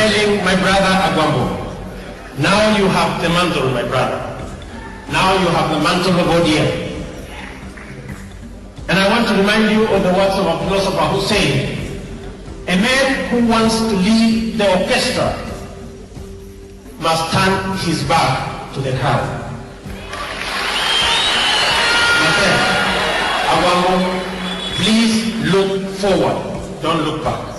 telling my brother Agwambo, now you have the mantle, my brother. Now you have the mantle of ODM. And I want to remind you of the words of a philosopher who said, a man who wants to lead the orchestra must turn his back to the crowd. My friend, Agwambo, please look forward, don't look back.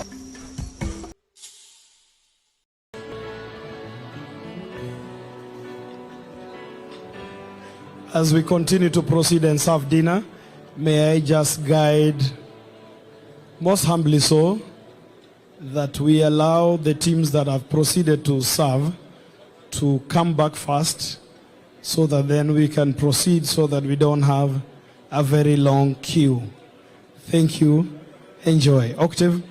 As we continue to proceed and serve dinner, may I just guide, most humbly so, that we allow the teams that have proceeded to serve to come back first, so that then we can proceed, so that we don't have a very long queue. Thank you. Enjoy. Octave.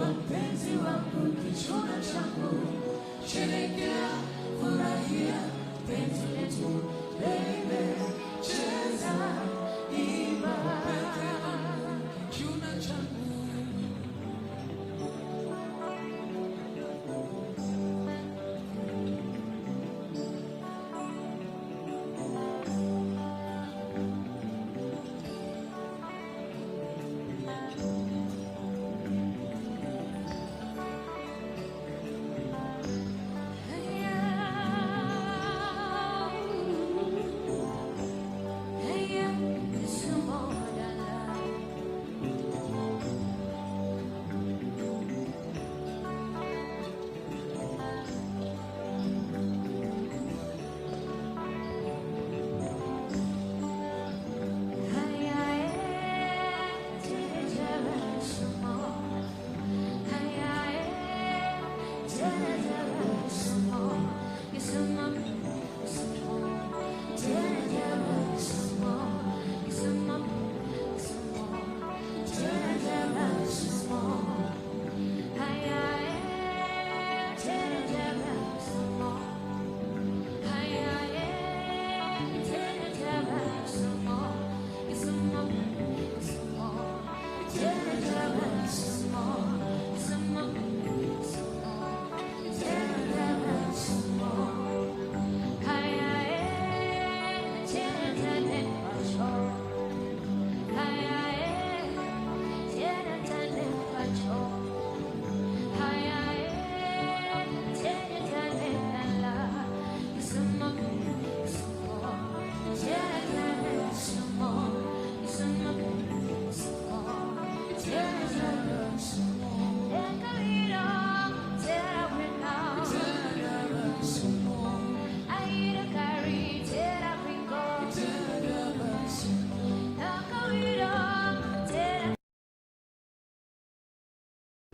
mpenzi wangu, kichuna changu, sherehekea, furahia penzi letu, baby, cheza, imba, kichuna changu.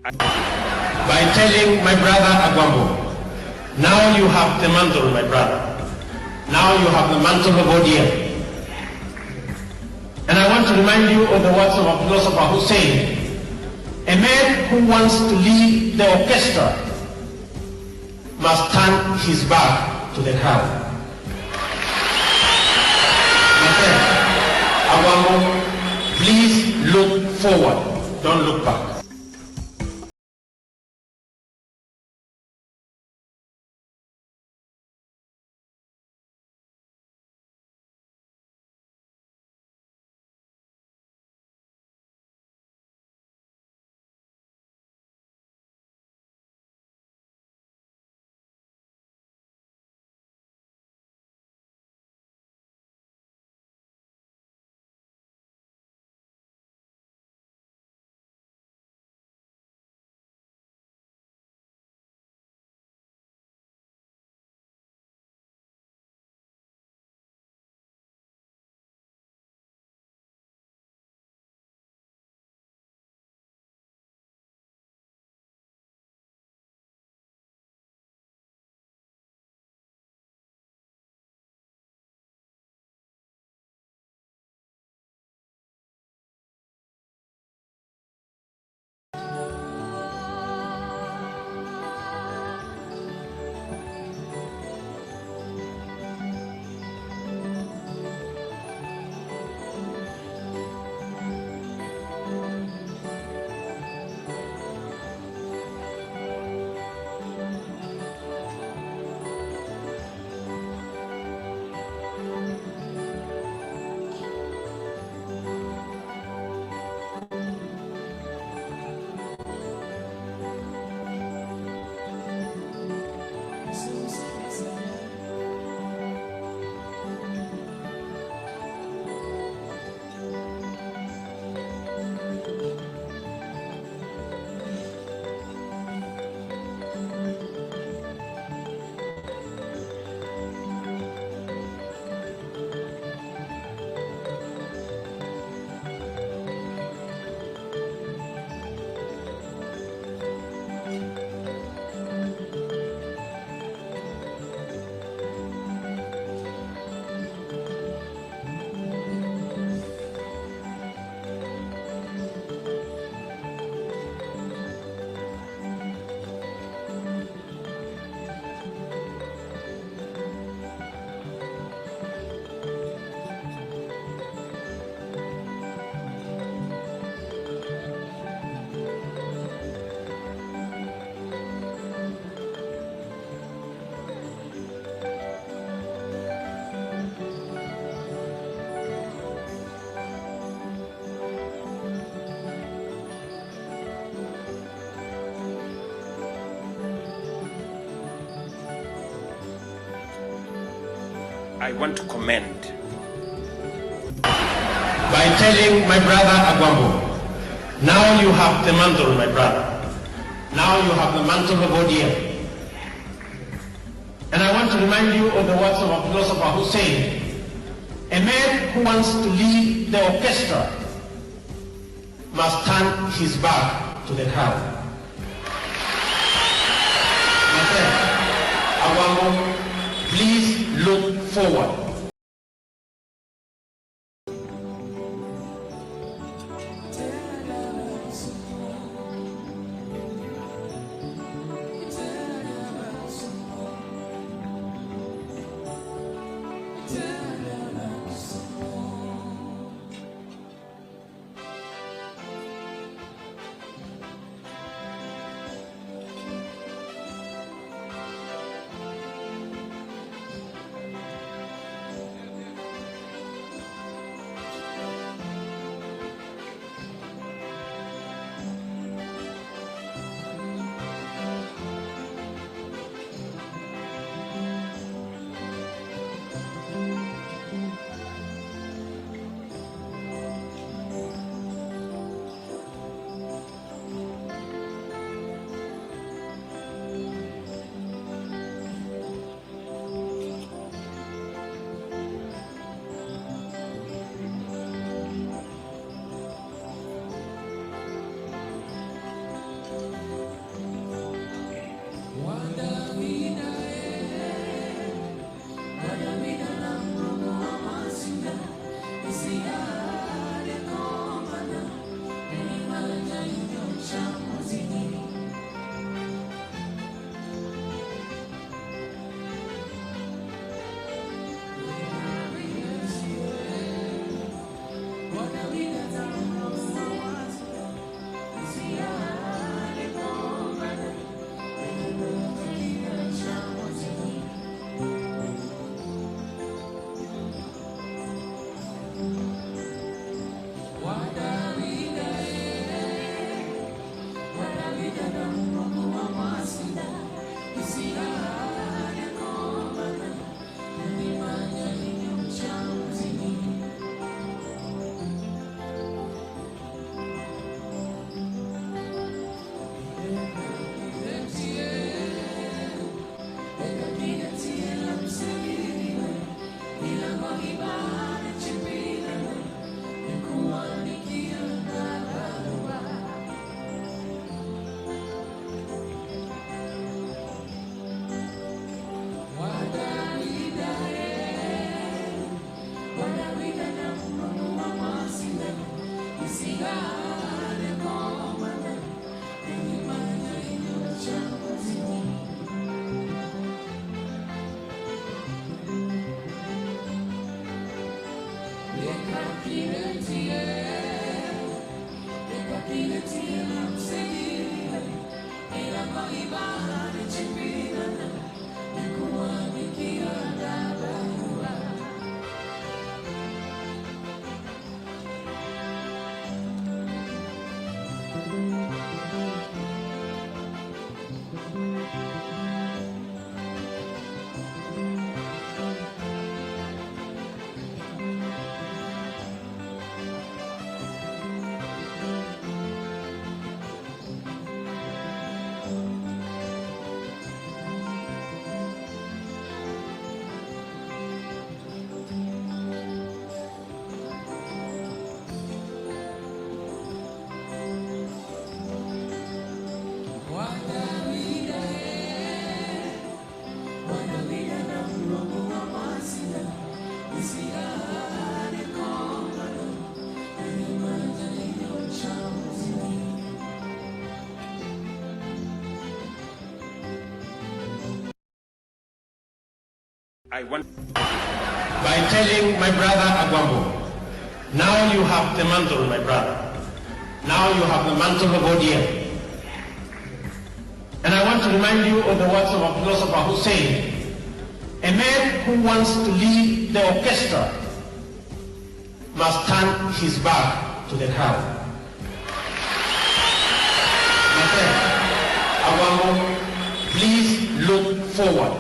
By telling my brother Agwambo, now you have the mantle, my brother. Now you have the mantle of ODM. And I want to remind you of the words of a philosopher who said, a man who wants to lead the orchestra must turn his back to the crowd. My friend, Agwambo, please look forward, don't look back. I want to commend by telling my brother Agwambo, now you have the mantle, my brother. Now you have the mantle of ODM. And I want to remind you of the words of a philosopher who said, a man who wants to lead the orchestra must turn his back to the crowd. My friend, Agwambo, please look forward. I want by telling my brother Agwambo, now you have the mantle, my brother. Now you have the mantle of ODM. And I want to remind you of the words of a philosopher who said, a man who wants to lead the orchestra must turn his back to the crowd. My friend, Agwambo, please look forward.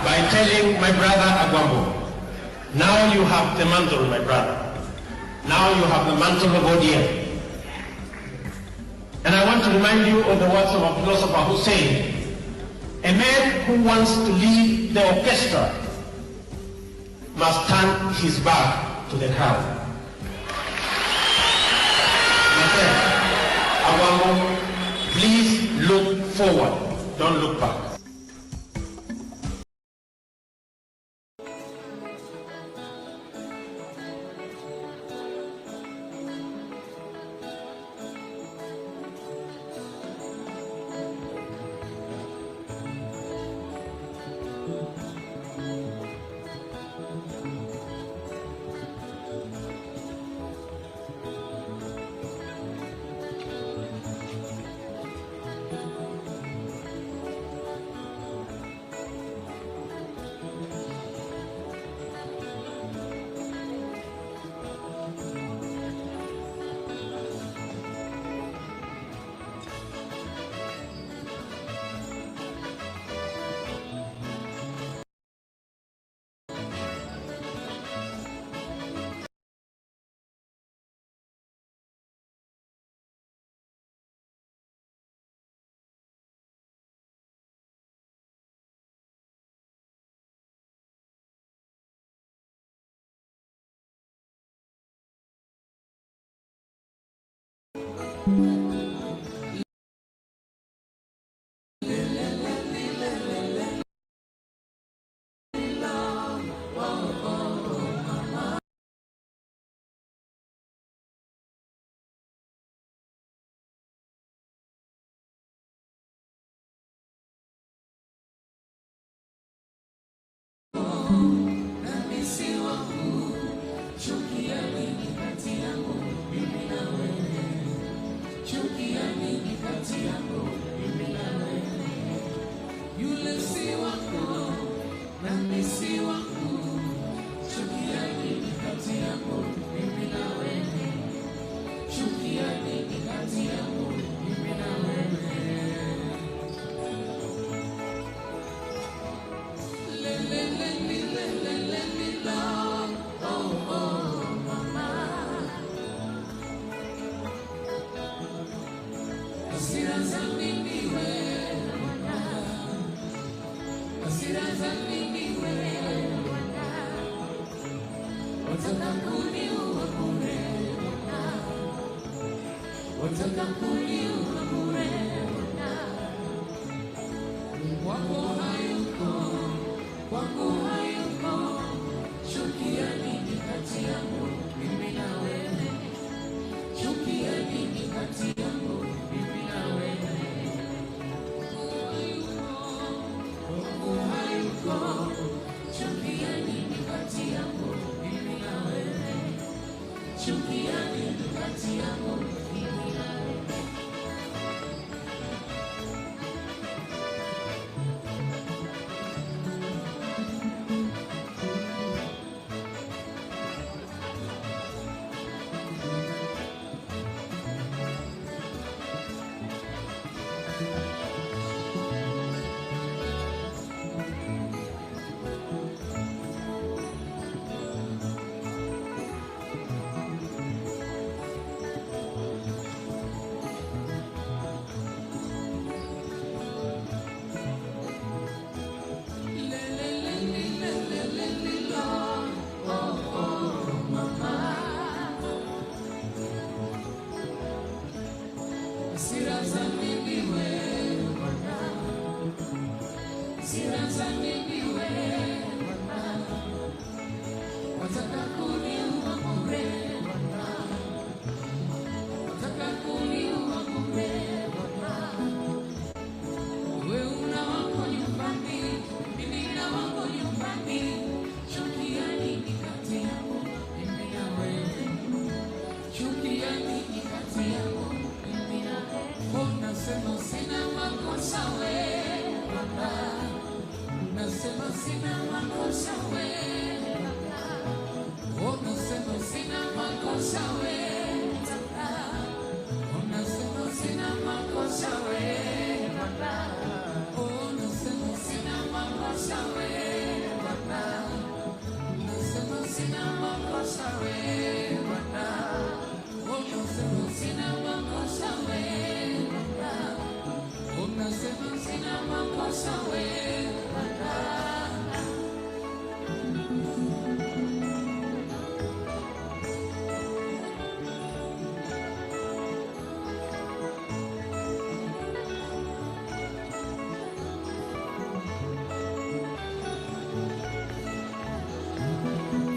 by telling my brother Agwambo, now you have the mantle, my brother. Now you have the mantle of ODM. And I want to remind you of the words of a philosopher who said, a man who wants to lead the orchestra must turn his back to the crowd. My friend, Agwambo, please look forward, don't look back.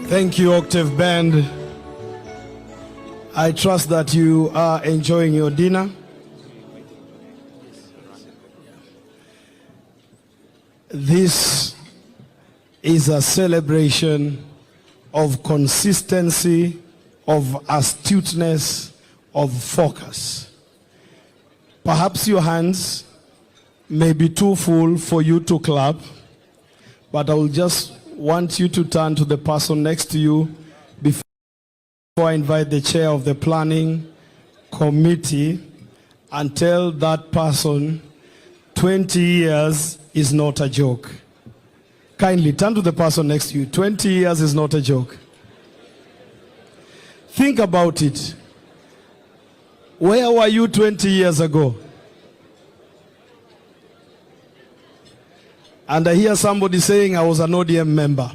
Thank you, Octave Band. I trust that you are enjoying your dinner. This is a celebration of consistency, of astuteness, of focus. Perhaps your hands may be too full for you to clap, but I will just want you to turn to the person next to you before I invite the chair of the planning committee and tell that person 20 years is not a joke. Kindly turn to the person next to you. 20 years is not a joke. Think about it. Where were you 20 years ago? And I hear somebody saying I was an ODM member.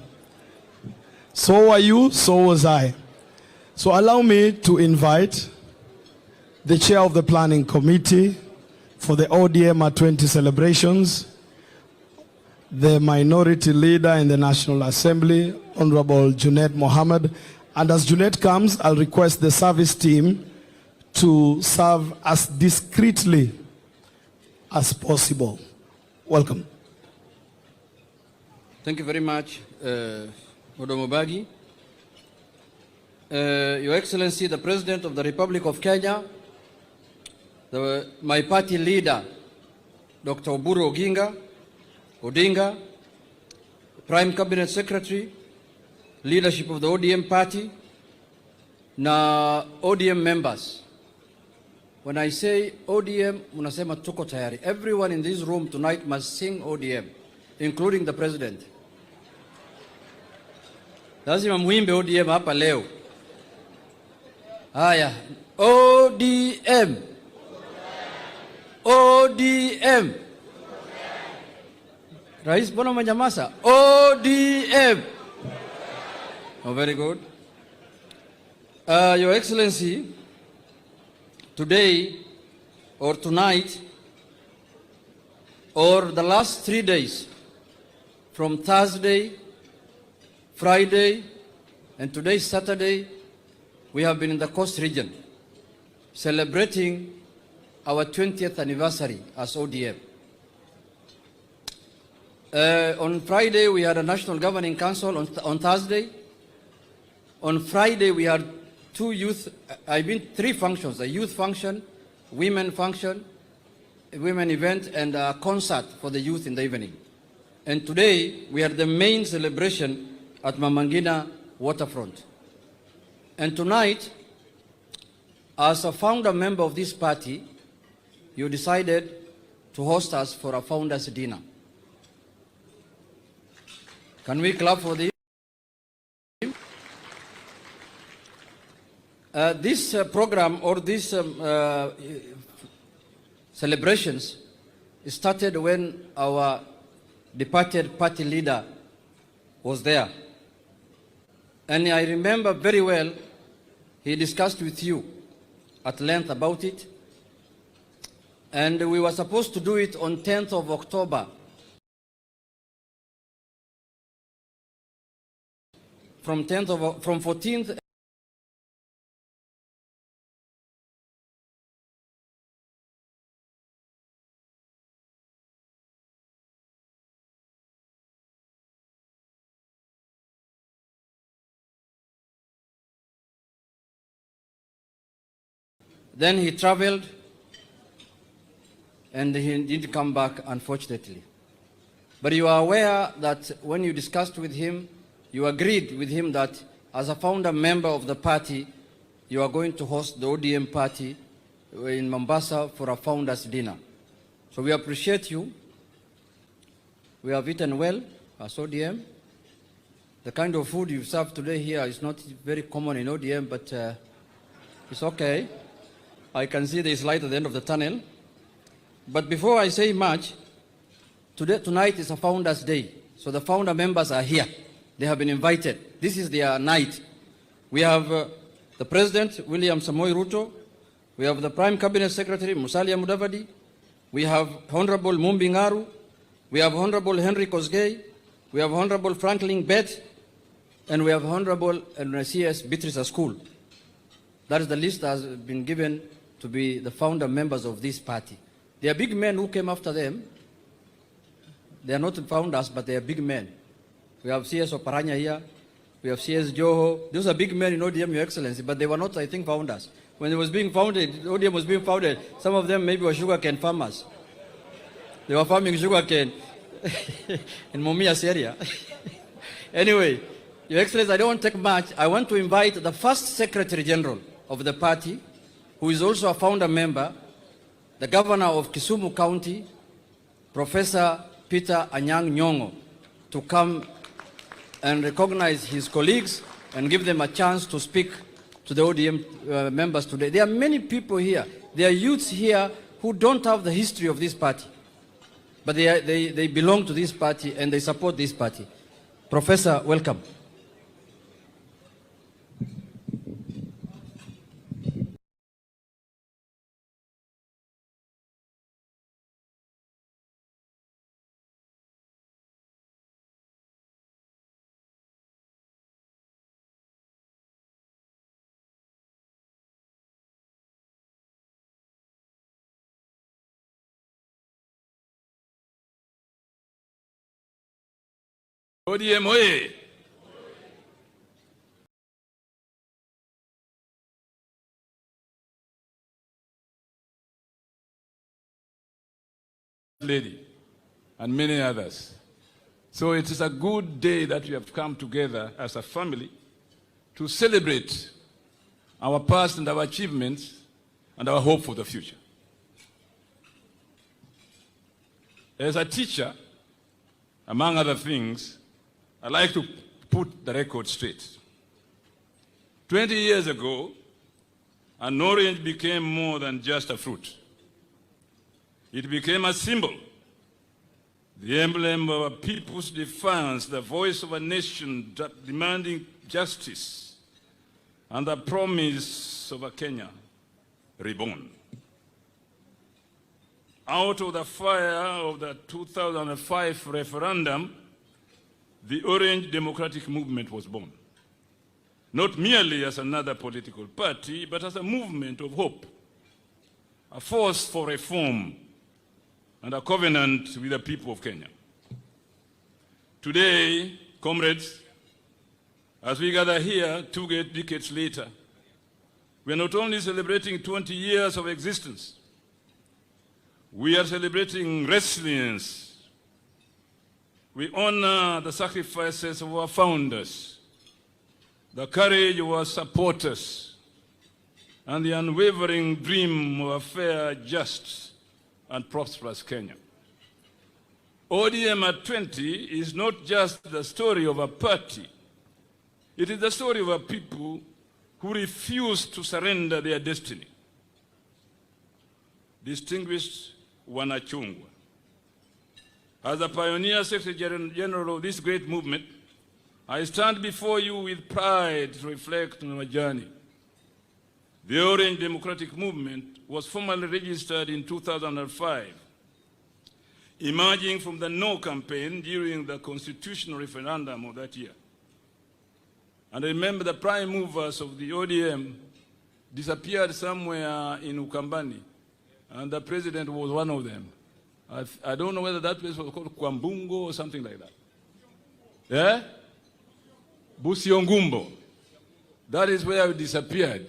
So were you, so was I. So allow me to invite the chair of the planning committee for the ODM at 20 celebrations, the minority leader in the National Assembly, Honorable Junaid Mohammed. And as Junaid comes, I'll request the service team to serve as discreetly as possible. Welcome. Thank you very much, Odomobagi. Your Excellency, the President of the Republic of Kenya, my party leader, Dr. Oburu Odinga, Prime Cabinet Secretary, leadership of the ODM party, na ODM members. When I say ODM, munasema tuko tayari. Everyone in this room tonight must sing ODM, including the President. Lazima muimbe ODM hapa leo. Haya, ODM. ODM. Rais, mbona manyamasa? ODM. Oh, very good. Your Excellency, today or tonight or the last 3 days, from Thursday, Friday, and today Saturday, we have been in the Coast region celebrating our 20th anniversary as ODM. On Friday, we had a National Governing Council. On Thursday, on Friday, we had three functions: a youth function, women function, a women event, and a concert for the youth in the evening. And today, we had the main celebration at Mamangina Waterfront. And tonight, as a founder member of this party, you decided to host us for a founders dinner. Can we clap for this? This program or these celebrations started when our departed party leader was there. And I remember very well, he discussed with you at length about it. And we were supposed to do it on 10th of October. From 14th Then he traveled and he didn't come back, unfortunately. But you are aware that when you discussed with him, you agreed with him that as a founder member of the party, you are going to host the ODM party in Mombasa for a founders dinner. So we appreciate you. We have eaten well as ODM. The kind of food you served today here is not very common in ODM, but it's okay. I can see there is light at the end of the tunnel. But before I say much, tonight is a Founders Day. So the founder members are here. They have been invited. This is their night. We have the President, William Samoei Ruto. We have the Prime Cabinet Secretary, Musalia Mudavadi. We have Honorable Mumbi Ngaru. We have Honorable Henry Kosgei. We have Honorable Franklin Bett. And we have Honorable CS Beatrice School. That is the list that has been given to be the founder members of this party. They are big men who came after them. They are not founders, but they are big men. We have CS Oparanya here. We have CS Joho. Those are big men in ODM, Your Excellency, but they were not, I think, founders. When it was being founded, ODM was being founded, some of them maybe were sugarcane farmers. They were farming sugarcane in Mumias area. Anyway, Your Excellency, I don't want to take much. I want to invite the first Secretary General of the party, who is also a founder member, the Governor of Kisumu County, Professor Peter Anyang' Nyong'o, to come and recognize his colleagues and give them a chance to speak to the ODM members today. There are many people here. There are youths here who don't have the history of this party, but they belong to this party and they support this party. Professor, welcome. ODM oye! Lady and many others. So it is a good day that we have come together as a family to celebrate our past and our achievements and our hope for the future. As a teacher, among other things, I like to put the record straight. 20 years ago, an orange became more than just a fruit. It became a symbol, the emblem of a people's defiance, the voice of a nation demanding justice, and the promise of a Kenya reborn. Out of the fire of the 2005 referendum, the Orange Democratic Movement was born. Not merely as another political party, but as a movement of hope, a force for reform, and a covenant with the people of Kenya. Today, comrades, as we gather here 2 decades later, we are not only celebrating 20 years of existence, we are celebrating resilience. We honor the sacrifices of our founders, the courage of our supporters, and the unwavering dream of a fair, just, and prosperous Kenya. ODM at 20 is not just the story of a party. It is the story of a people who refuse to surrender their destiny. Distinguished Wanachungwa, as the pioneer Secretary General of this great movement, I stand before you with pride to reflect on our journey. The Orange Democratic Movement was formally registered in 2005, emerging from the No campaign during the constitutional referendum of that year. And I remember the prime movers of the ODM disappeared somewhere in Ukambani, and the president was one of them. I don't know whether that place was called Kwambungo or something like that. Yeah? Busiongumbo. That is where we disappeared,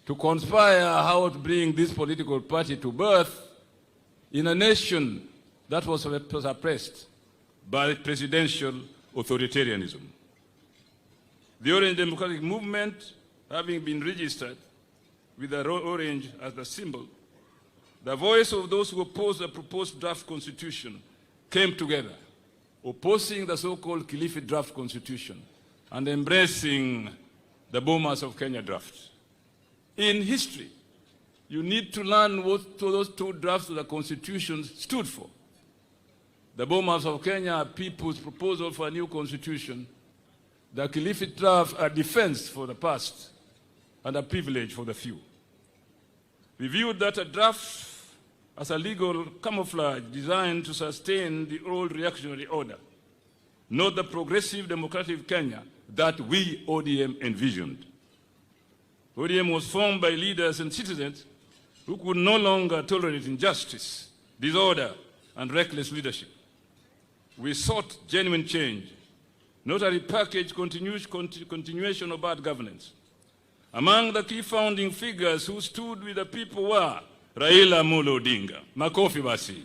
to conspire how to bring this political party to birth in a nation that was suppressed by presidential authoritarianism. The Orange Democratic Movement, having been registered with the orange as the symbol, the voice of those who opposed the proposed draft constitution came together, opposing the so-called Kilifi draft constitution and embracing the Bomas of Kenya draft. In history, you need to learn what those two drafts of the Constitution stood for. The Bomas of Kenya are people's proposal for a new constitution. The Kilifi draft are defense for the past and a privilege for the few. We viewed that a draft as a legal camouflage designed to sustain the old reactionary order, not the progressive democratic Kenya that we ODM envisioned. ODM was formed by leaders and citizens who could no longer tolerate injustice, disorder, and reckless leadership. We sought genuine change, not a repackaged continuation of bad governance. Among the key founding figures who stood with the people were Raila Amolo Odinga, Makofi Basi,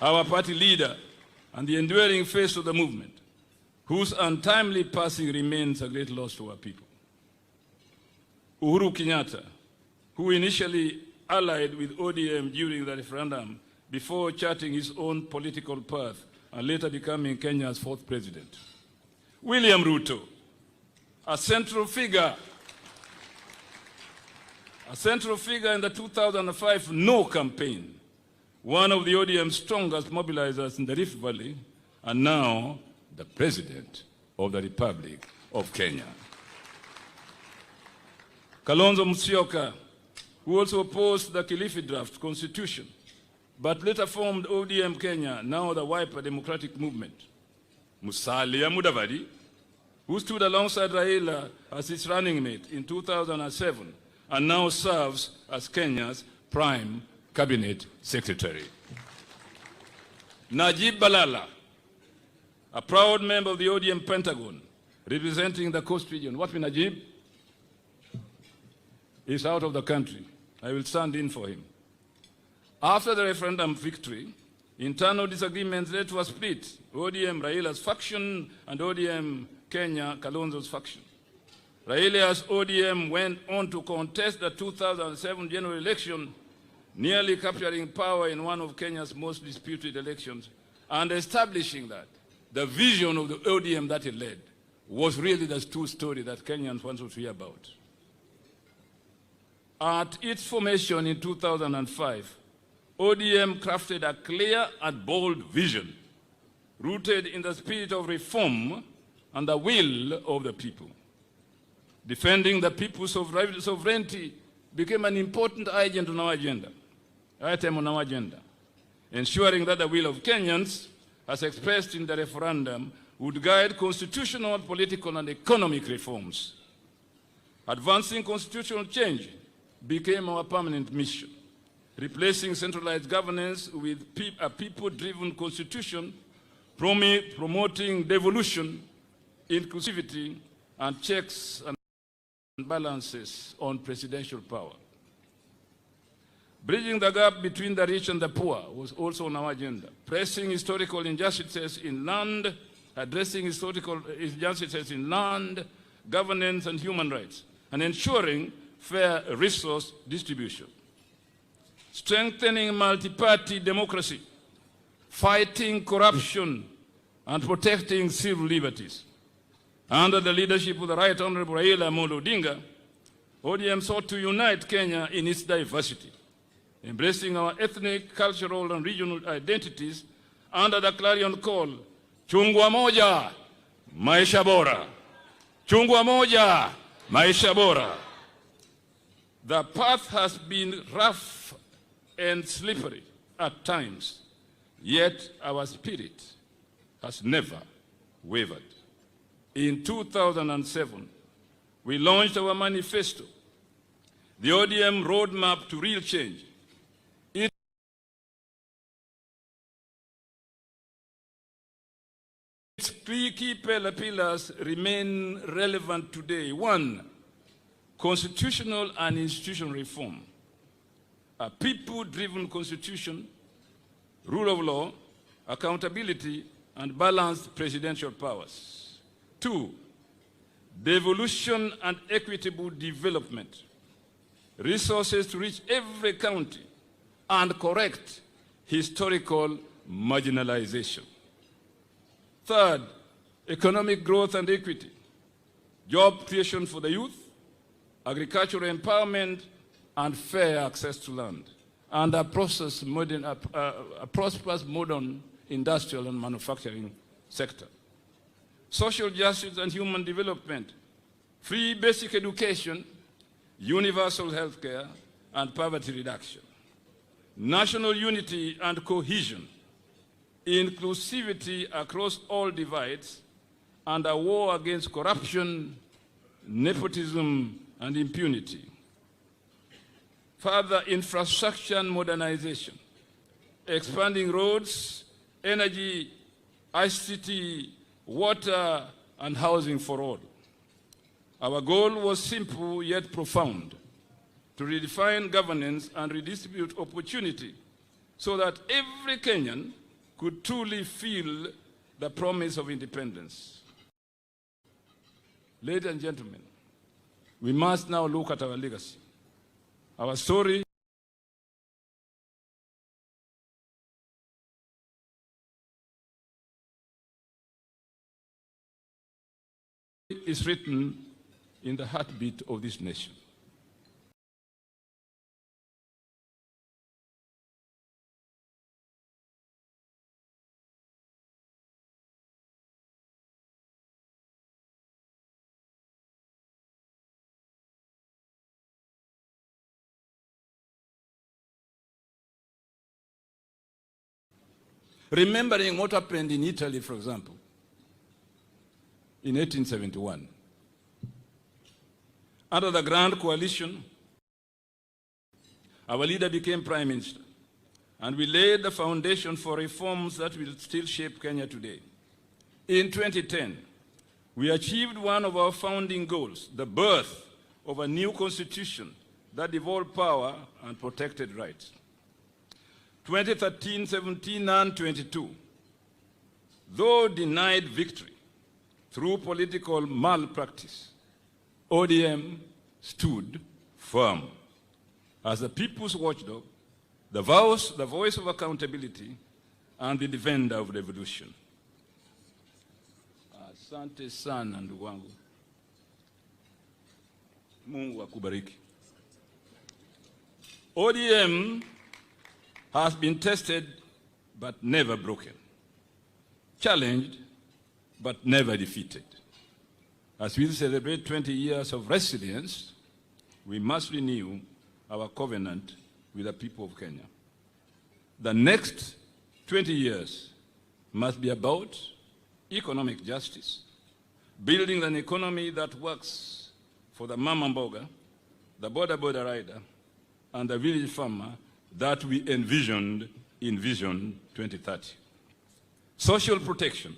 our party leader and the enduring face of the movement, whose untimely passing remains a great loss to our people. Uhuru Kenyatta, who initially allied with ODM during the referendum before charting his own political path and later becoming Kenya's 4th president. William Ruto, a central figure in the 2005 No campaign, one of the ODM's strongest mobilizers in the Rift Valley, and now the President of the Republic of Kenya. Kalonzo Musyoka, who also opposed the Kilifi draft constitution, but later formed ODM Kenya, now the Wiper Democratic Movement. Musalia Mudavadi, who stood alongside Raila as his running mate in 2007 and now serves as Kenya's Prime Cabinet Secretary. Najib Balala, a proud member of the ODM Pentagon, representing the Coast region. What Najib is out of the country. I will stand in for him. After the referendum victory, internal disagreements led to a split. ODM Raila's faction and ODM Kenya Kalonzo's faction. Raila's ODM went on to contest the 2007 general election, nearly capturing power in one of Kenya's most disputed elections, and establishing that the vision of the ODM that he led was really the true story that Kenyans wanted to hear about. At its formation in 2005, ODM crafted a clear and bold vision, rooted in the spirit of reform and the will of the people. Defending the people's sovereignty became an important item on our agenda, ensuring that the will of Kenyans, as expressed in the referendum, would guide constitutional, political, and economic reforms. Advancing constitutional change became our permanent mission, replacing centralized governance with a people-driven constitution, promoting devolution, inclusivity, and checks and balances on presidential power. Bridging the gap between the rich and the poor was also on our agenda. Pressing historical injustices in land, addressing historical injustices in land, governance, and human rights, and ensuring fair resource distribution. Strengthening multi-party democracy, fighting corruption, and protecting civil liberties. Under the leadership of the Right Honorable Raila Amolo Odinga, ODM sought to unite Kenya in its diversity, embracing our ethnic, cultural, and regional identities under the clarion call, Chungwa Moja, Maisha Bora. Chungwa Moja, Maisha Bora. The path has been rough and slippery at times, yet our spirit has never wavered. In 2007, we launched our manifesto, the ODM Roadmap to Real Change. Its three key pillars remain relevant today. One, constitutional and institutional reform. A people-driven constitution, rule of law, accountability, and balanced presidential powers. Two, devolution and equitable development. Resources to reach every county and correct historical marginalization. Third, economic growth and equity. Job creation for the youth, agricultural empowerment, and fair access to land. And a prosperous modern industrial and manufacturing sector. Social justice and human development, free basic education, universal health care, and poverty reduction. National unity and cohesion, inclusivity across all divides, and a war against corruption, nepotism, and impunity. Further infrastructure and modernization, expanding roads, energy, ICT, water, and housing for all. Our goal was simple yet profound, to redefine governance and redistribute opportunity so that every Kenyan could truly feel the promise of independence. Ladies and gentlemen, we must now look at our legacy. Our story is written in the heartbeat of this nation. Remembering what happened in Italy, for example, in 1871. Under the Grand Coalition, our leader became Prime Minister, and we laid the foundation for reforms that will still shape Kenya today. In 2010, we achieved one of our founding goals, the birth of a new constitution that devolved power and protected rights. 2013, 17, and 22, though denied victory through political malpractice, ODM stood firm as the people's watchdog, the voice of accountability, and the defender of revolution. Asante sana ndugu wangu. Mungu akubariki. ODM has been tested but never broken, challenged but never defeated. As we celebrate 20 years of resilience, we must renew our covenant with the people of Kenya. The next 20 years must be about economic justice, building an economy that works for the mama mboga, the border rider, and the village farmer that we envisioned in Vision 2030. Social protection,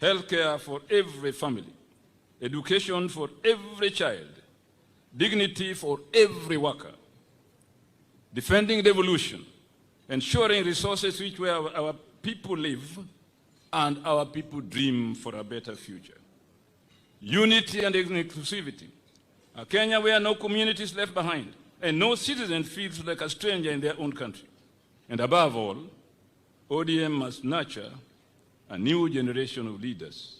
healthcare for every family, education for every child, dignity for every worker, defending devolution, ensuring resources which where our people live and our people dream for a better future. Unity and inclusivity, a Kenya where no community is left behind and no citizen feels like a stranger in their own country. And above all, ODM must nurture a new generation of leaders,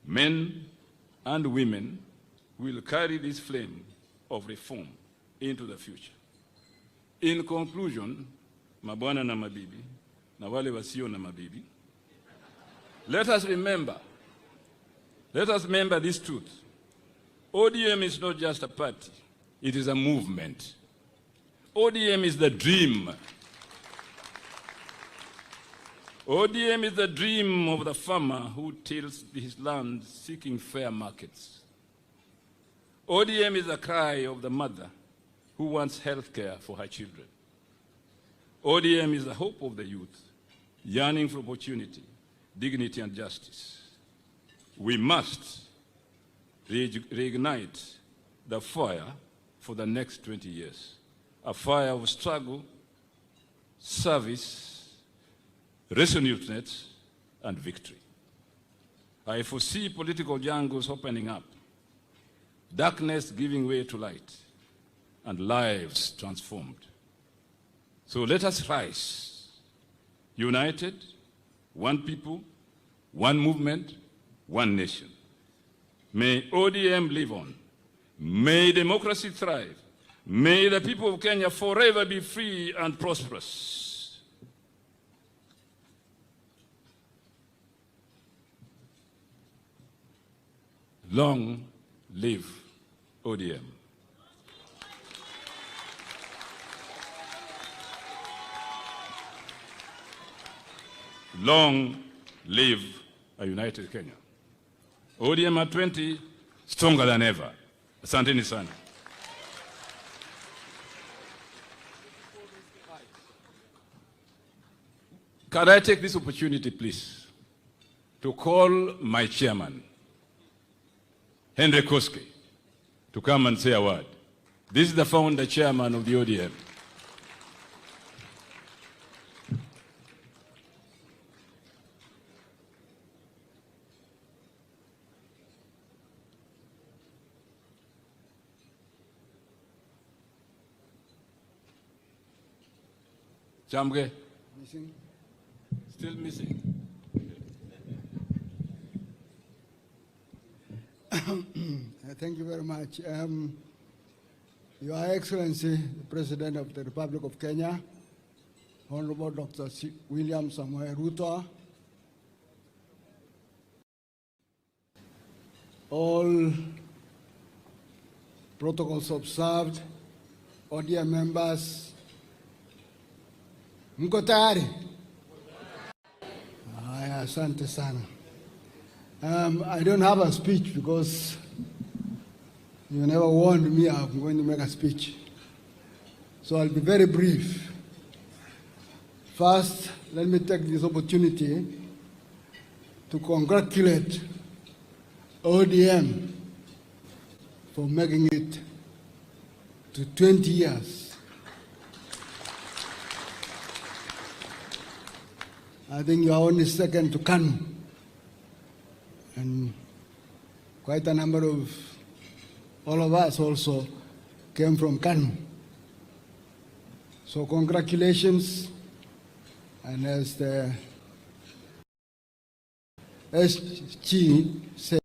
men and women who will carry this flame of reform into the future. In conclusion, mabwana na mabibi, na wale wasio na mabibi, let us remember this truth. ODM is not just a party, it is a movement. ODM is the dream. ODM is the dream of the farmer who tills his land seeking fair markets. ODM is the cry of the mother who wants health care for her children. ODM is the hope of the youth, yearning for opportunity, dignity, and justice. We must reignite the fire for the next 20 years, a fire of struggle, service, resoluteness, and victory. I foresee political jungles opening up, darkness giving way to light, and lives transformed. So let us rise, united, one people, one movement, one nation. May ODM live on. May democracy thrive. May the people of Kenya forever be free and prosperous. Long live ODM. Long live a united Kenya. ODM at 20, stronger than ever. Asanteni sana. Can I take this opportunity, please, to call my chairman, Henry Koske, to come and say a word. This is the founder chairman of the ODM. Chamge? Missing? Still missing. Thank you very much. Your Excellency, the President of the Republic of Kenya, Honorable Dr. William Samoei Ruto, all protocols observed, ODM members, mko tayari? Haya, asante sana. I don't have a speech because you never warned me I'm going to make a speech. So I'll be very brief. First, let me take this opportunity to congratulate ODM for making it to 20 years. I think you are only second to KANU, and quite a number of all of us also came from KANU. So congratulations, and as the SG said,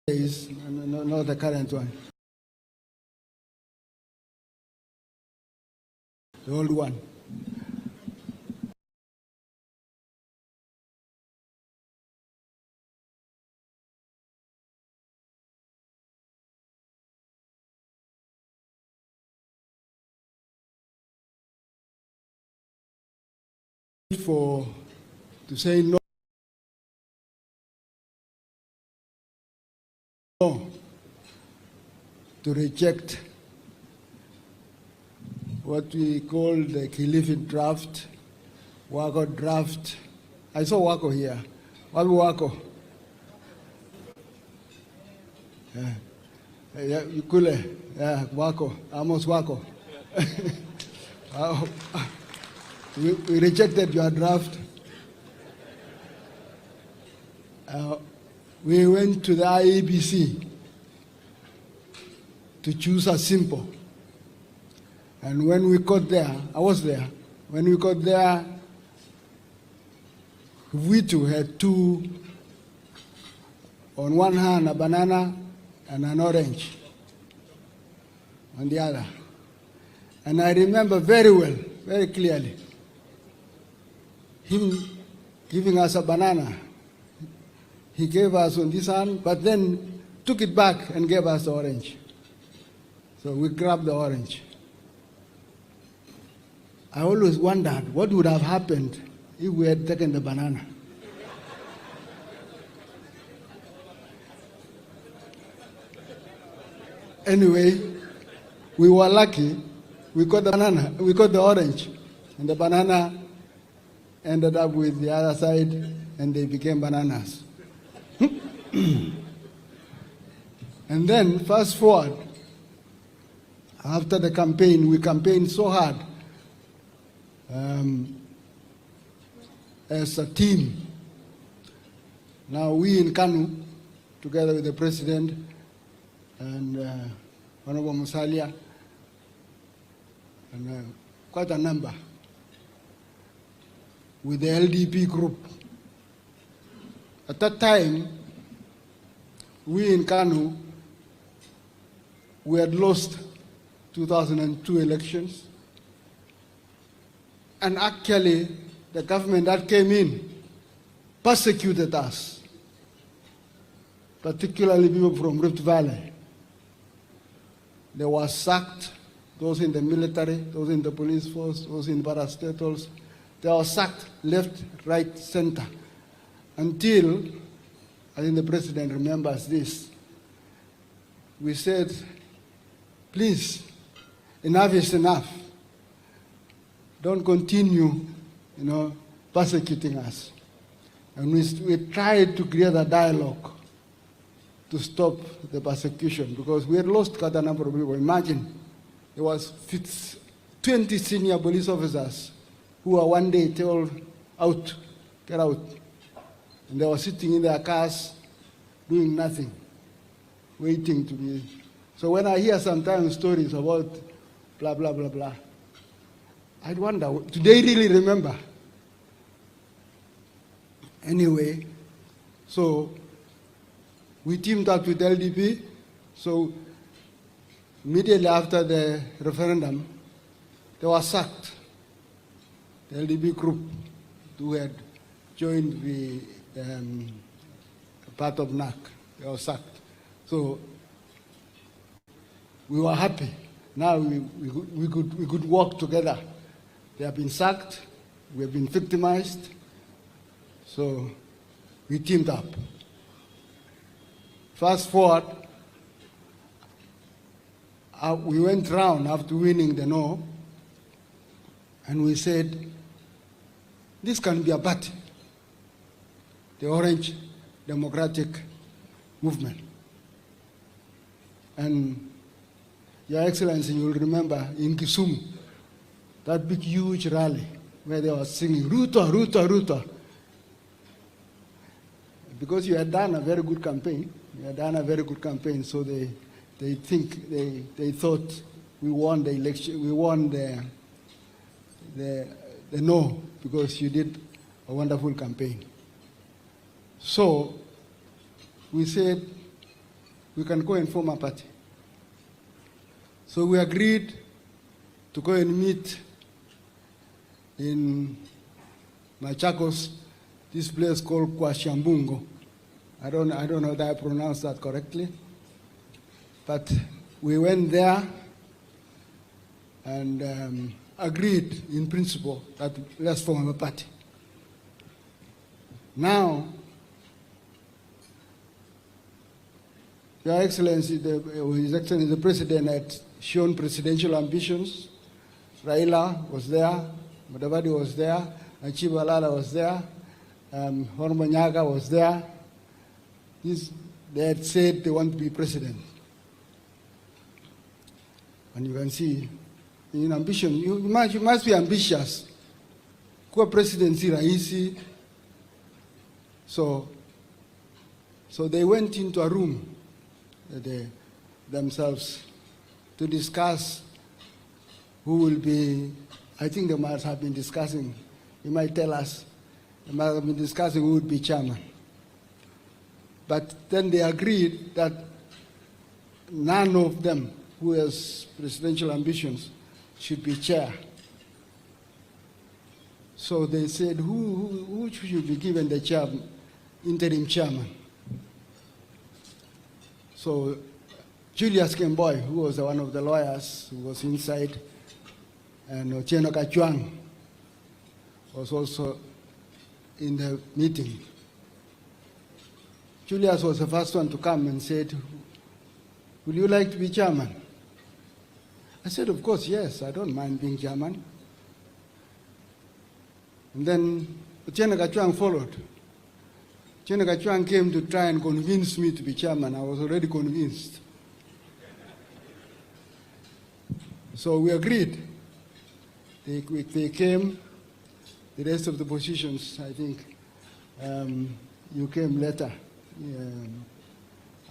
not the current one, the old one. To say no to reject what we call the Kilifi draft, Wako draft. I saw Wako here. What Wako? Yeah, Yukule, yeah, Wako, Amos Wako. We rejected your draft. We went to the IEBC to choose a symbol. And when we got there, I was there, when we got there, we too had two, on one hand a banana and an orange on the other. And I remember very well, very clearly, him giving us a banana. He gave us on this hand, but then took it back and gave us the orange. So we grabbed the orange. I always wondered what would have happened if we had taken the banana. Anyway, we were lucky. We got the banana, we got the orange, and the banana ended up with the other side, and they became bananas. And then, fast forward, after the campaign, we campaigned so hard as a team. Now we in KANU, together with the President and Honorable Musalia, and quite a number, with the LDP group. At that time, we in KANU, we had lost 2002 elections, and actually the government that came in persecuted us, particularly people from Rift Valley. They were sacked, those in the military, those in the police force, those in parastatals. They were sacked left, right, center, until, I think the President remembers this, we said, please, enough is enough. Don't continue, persecuting us. And we tried to create a dialogue to stop the persecution, because we had lost quite a number of people. Imagine, there was 20 senior police officers who were one day told, out, get out. And they were sitting in their cars doing nothing, waiting to be. So when I hear sometimes stories about blah, blah, blah, blah, I wonder, do they really remember? Anyway, so we teamed up with LDP. So immediately after the referendum, they were sacked. The LDP group who had joined the part of NAC, they were sacked. So we were happy. Now we could work together. They have been sacked, we have been victimized, so we teamed up. Fast forward, we went round after winning the no, and we said, this can be a party, the Orange Democratic Movement. And Your Excellency, you'll remember in Kisumu, that big huge rally where they were singing, Ruto, Ruto, Ruto. Because you had done a very good campaign, so they thought we won the election, we won the no, because you did a wonderful campaign. So we said we can go and form a party. So we agreed to go and meet in Machakos, this place called Kwashambungo. I don't know that I pronounced that correctly, but we went there and agreed in principle that let's form a party. Now, Your Excellency, His Excellency the President had shown presidential ambitions. Raila was there, Mudavadi was there, Achib Alala was there, Hormonyaga was there. They had said they want to be president. And you can see, in ambition, you must be ambitious. Kuwa presidency rahisi. So they went into a room themselves to discuss who will be. I think they might have been discussing, you might tell us, they might have been discussing who would be chairman. But then they agreed that none of them who has presidential ambitions should be chair. So they said, who should be given the interim chairman? So Julius Kemboy, who was one of the lawyers who was inside, and Otieno Kachwang was also in the meeting. Julius was the first one to come and said, "Would you like to be chairman?" I said, "Of course, yes, I don't mind being chairman." And then Otieno Kachwang followed. Otieno Kachwang came to try and convince me to be chairman. I was already convinced. So we agreed. They came, the rest of the positions, I think, you came later.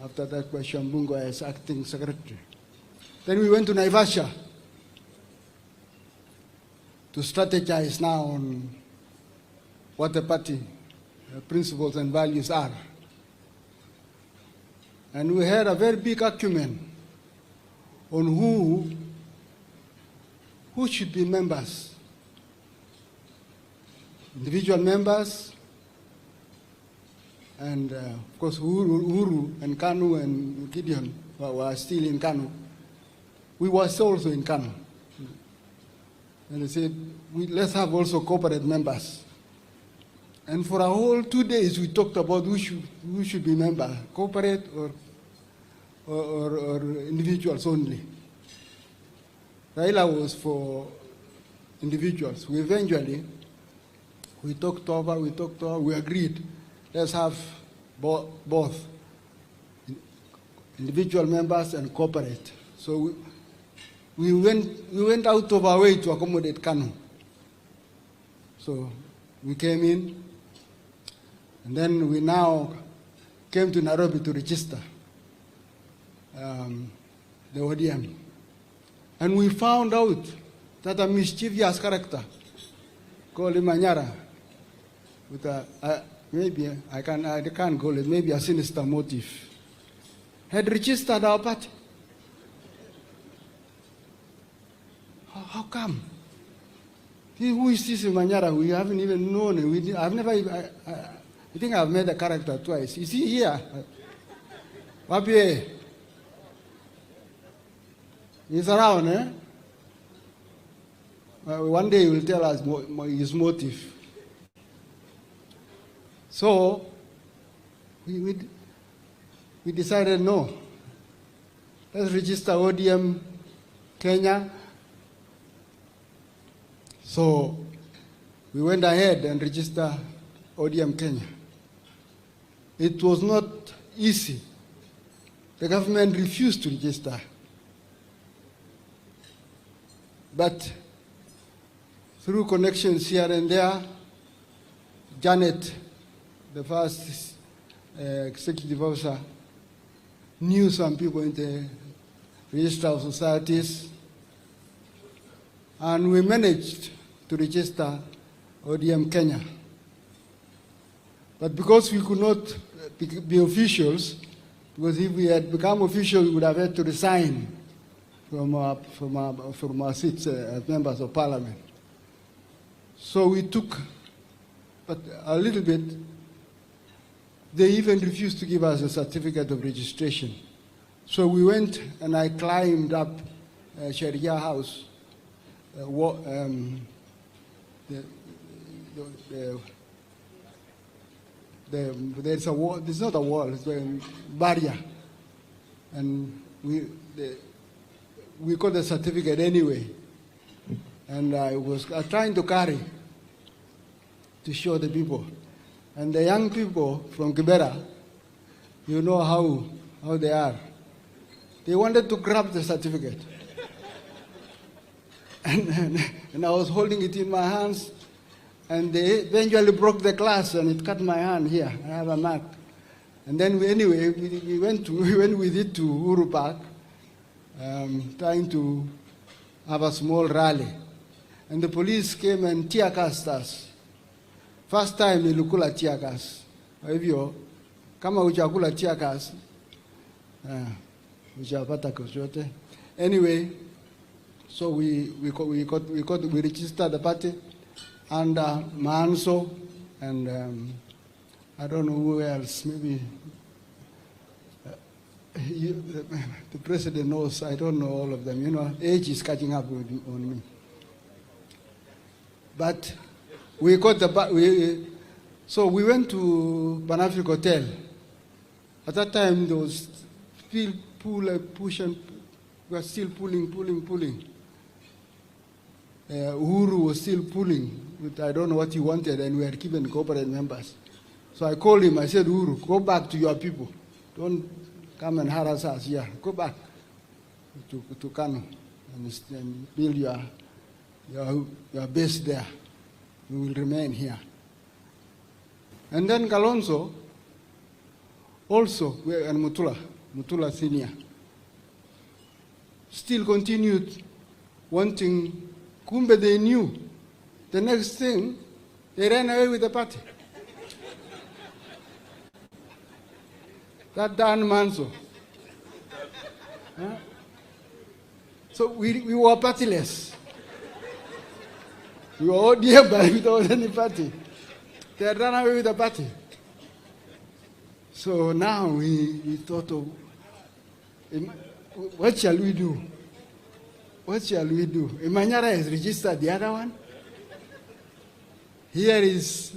After that, Shambungo as acting secretary. Then we went to Naivasha to strategize now on what the party principles and values are. And we had a very big argument on who should be members. Individual members, and of course Uhuru and Kanu and Gideon were still in Kanu. We were also in Kanu. And they said, let's have also corporate members. And for a whole 2 days we talked about who should be member, corporate or individuals only. Raila was for individuals. We talked over, we agreed, let's have both individual members and corporate. So we went out of our way to accommodate Kanu. So we came in, and then we now came to Nairobi to register the ODM. And we found out that a mischievous character called Imanyara, with maybe I can't call it, maybe a sinister motive, had registered our party. How come? Who is this Imanyara? We haven't even known him. I think I've met the character twice. Is he here? Wapi? He's around, eh? One day he will tell us his motive. So we decided, no, let's register ODM Kenya. So we went ahead and registered ODM Kenya. It was not easy. The government refused to register. But through connections here and there, Janet, the first executive officer, knew some people in the register of societies, and we managed to register ODM Kenya. But because we could not be officials, because if we had become officials, we would have had to resign from our seats as members of parliament. So we took, but a little bit, they even refused to give us a certificate of registration. So we went and I climbed up Sharia House, there's a wall, it's not a wall, it's a barrier. And we got the certificate anyway. And I was trying to carry to show the people. And the young people from Kibera, you know how they are. They wanted to grab the certificate. And I was holding it in my hands, and they eventually broke the glass, and it cut my hand here. I have a mark. And then we went with it to Uhuru Park, trying to have a small rally. And the police came and tear gassed us. First time nilikula tear gas. Kwa hivyo kama hujakula tear gas, hujapata chochote. Anyway, so we registered the party under Manso and I don't know who else, maybe the president knows, I don't know all of them. You know, age is catching up on me. But we got so we went to Banafric Hotel. At that time, there was still push and we were still pulling. Uhuru was still pulling, with I don't know what he wanted, and we had given corporate members. So I called him, I said, Uhuru, go back to your people. Don't come and harass us here. Go back to Kano and build your base there. We will remain here. And then Kalonzo also, and Mutula Senior, still continued wanting, kumbe they knew. The next thing, they ran away with the party. That Dan Manso. Huh? So we were partyless. We were all dear but without any party. They had run away with the party. So now we thought of, what shall we do? What shall we do? Imanyara has registered the other one. Here is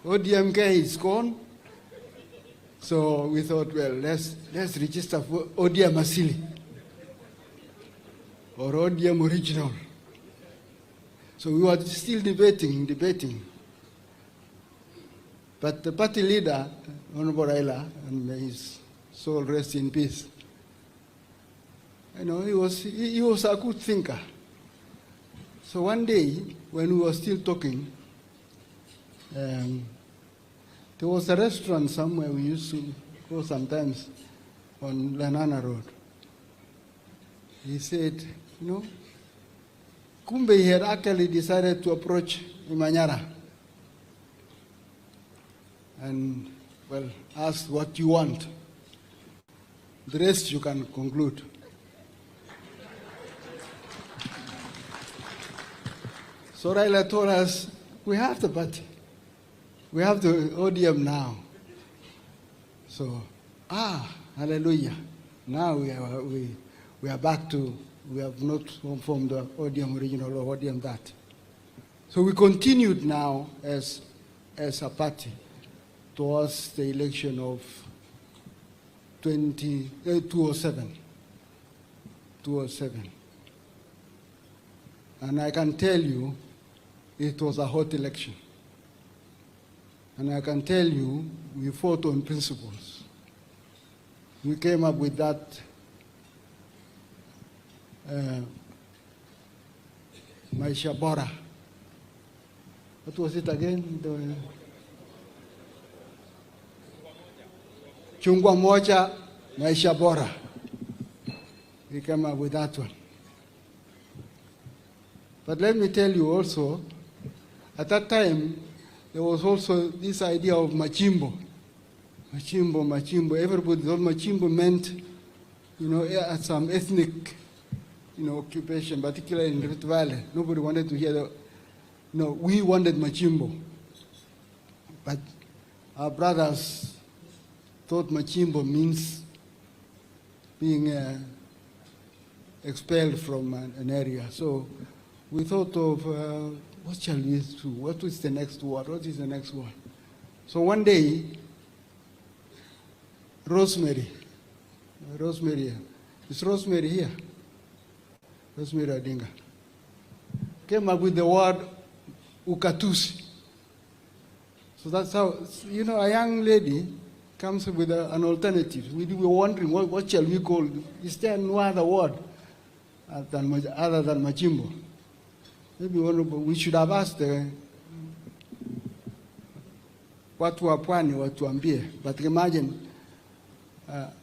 ODMK is gone. So we thought, well, let's register for ODM Asili or ODM Original. So we were still debating. But the party leader, Honorable Raila, and may his soul rest in peace, you know, he was a good thinker. So one day, when we were still talking, there was a restaurant somewhere we used to go sometimes on Lanana Road. He said, you know, kumbe he had actually decided to approach Imanyara and, well, ask what you want. The rest you can conclude. So Raila told us, we have the party. We have the ODM now. So, hallelujah. Now we are back to, we have not formed the ODM Original or ODM that. So we continued now as a party towards the election of 2007. And I can tell you, it was a hot election. And I can tell you, we fought on principles. We came up with that Maisha Bora. What was it again? Chungwa Moja, Maisha Bora. We came up with that one. But let me tell you also, at that time, there was also this idea of machimbo. Machimbo. Everybody thought machimbo meant, some ethnic, occupation, particularly in Rift Valley. Nobody wanted to hear that. No, we wanted machimbo. But our brothers thought machimbo means being expelled from an area. So we thought of what shall we do? What is the next word? What is the next one? So one day, Rosemary, is Rosemary here? Rosemary Adinga came up with the word ukatusi. So that's how, a young lady comes with an alternative. We were wondering, what shall we call it? Is there no other word other than machimbo? Maybe we should have asked watu wa pwani watuambie. But imagine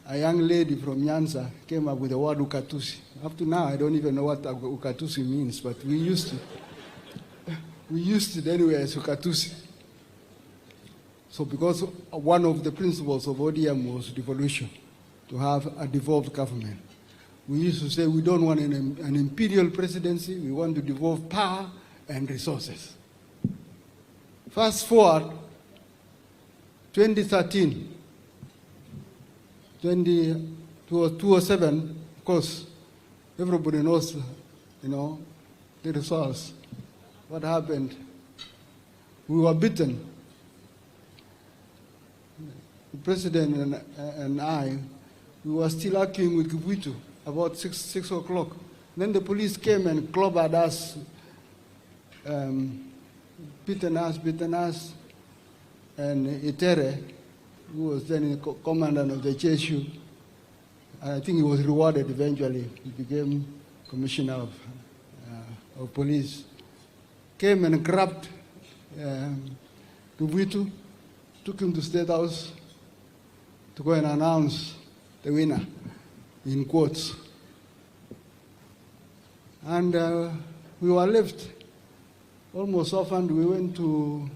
a young lady from Nyanza came up with the word ukatusi. Up to now, I don't even know what ukatusi means, but we used it anyway as ukatusi. So because one of the principles of ODM was devolution, to have a devolved government. We used to say we don't want an imperial presidency, we want to devolve power and resources. Fast forward, 2013, 2007, of course, everybody knows, the results. What happened? We were beaten. The president and I, we were still arguing with Kitui about 6 o'clock. Then the police came and clobbered us, beaten us, and Itere, who was then the commandant of the JSU, I think he was rewarded eventually. He became commissioner of police. Came and grabbed Kitui, took him to State House to go and announce the winner, in quotes. And we were left almost orphaned. We went to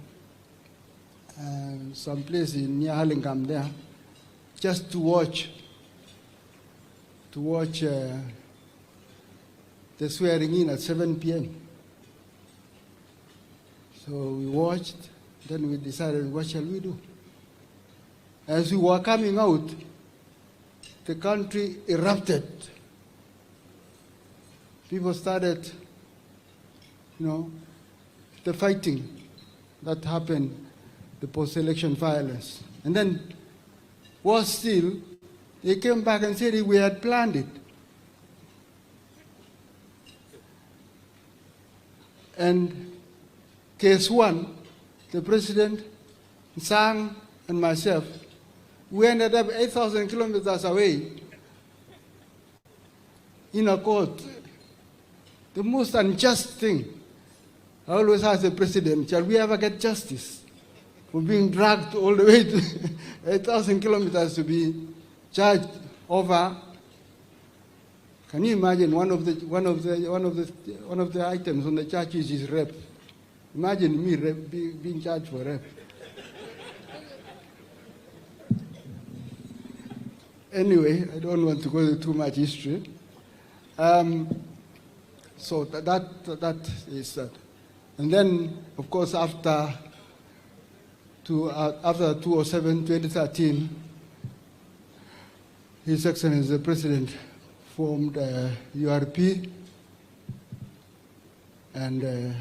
some place near Hurlingham there, just to watch the swearing in at 7 p.m. So we watched, then we decided, what shall we do? As we were coming out, the country erupted. People started, the fighting that happened, the post-election violence. And then, worse still, they came back and said we had planned it. And case one, the president, Sang, and myself, we ended up 8,000 kilometers away in a court. The most unjust thing I always ask the president, shall we ever get justice for being dragged all the way to 8,000 kilometers to be charged over? Can you imagine one of the items on the charges is rape? Imagine me being charged for rape. Anyway, I don't want to go into too much history. So that is that. And then, of course, after 2007, 2013, His Excellency the President formed URP, and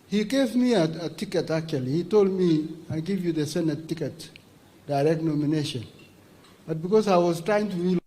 he gave me a ticket, actually. He told me, I give you the Senate ticket, direct nomination. But because I was trying to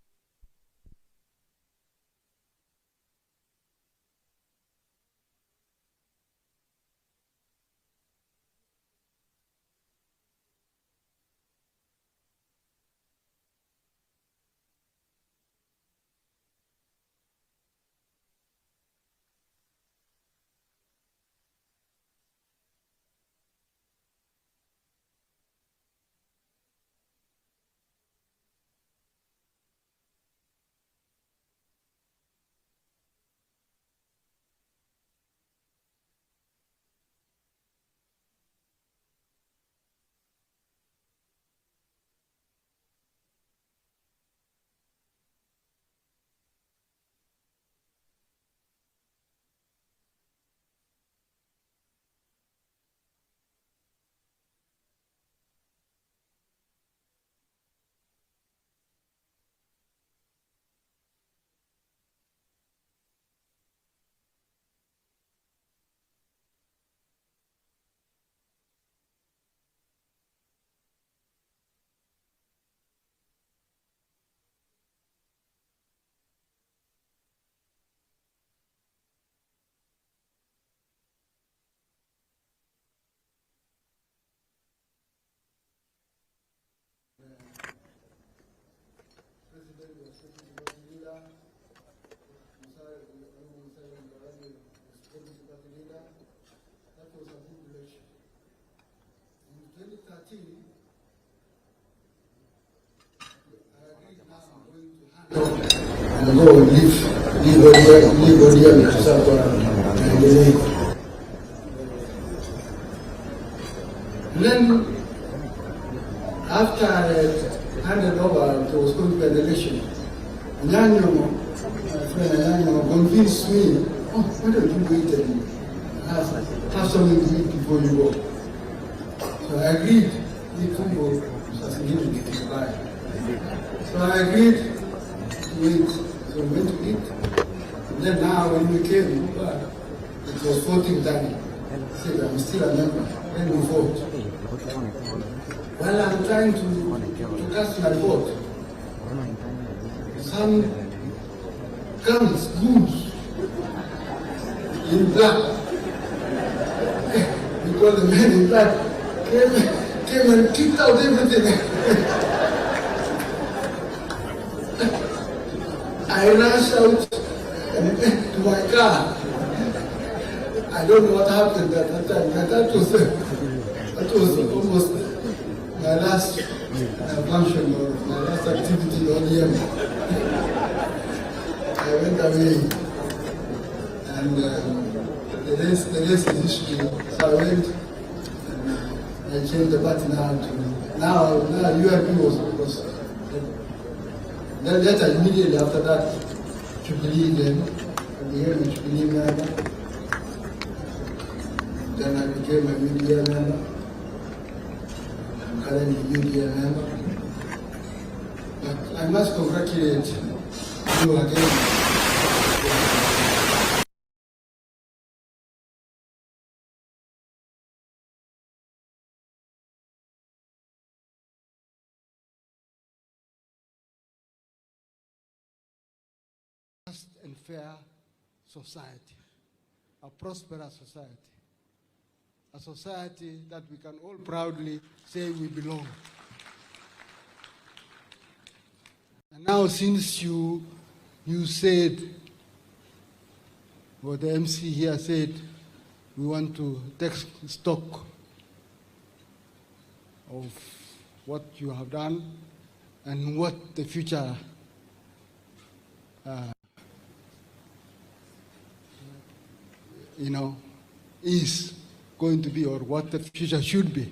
That was a good election. In 2013, I agreed now I'm going to hand over and go and leave ODM to South. And then, after I handed over, there was going to be an election. Anyanyo, my friend Anyanyo, convinced me, oh, why don't you wait and have something to eat before you go? So I agreed, we could go to Dubai. So I agreed to wait, so we went to eat. And then now when we came back, it was voting time. I said, I'm still a member, let me vote. While I'm trying to cast my vote, some guns, goons, in black, we call the men in black, came and kicked out everything. I rushed out to my car. I don't know what happened at that time, but that was almost my last function or my last activity on the I went away, and the rest is history. So I went, and I changed the party now UIP was then later immediately after that, Jubilee then, I became a Jubilee member. Then I became a media member. I'm currently a media member. But I must congratulate you again. Just and fair society, a prosperous society, a society that we can all proudly say we belong. And now, since you said, or the MC here said, we want to take stock of what you have done and what the future is going to be, or what the future should be.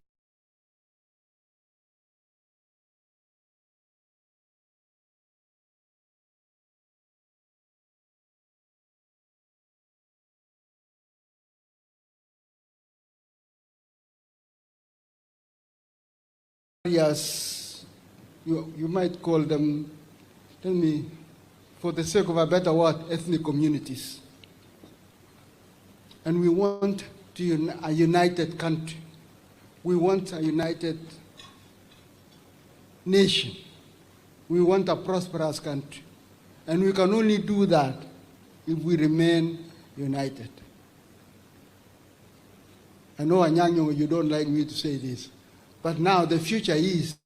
Yes, you might call them, tell me, for the sake of a better word, ethnic communities. And we want a united country. We want a united nation. We want a prosperous country. And we can only do that if we remain united. I know, Anyanyo, you don't like me to say this, but now the future is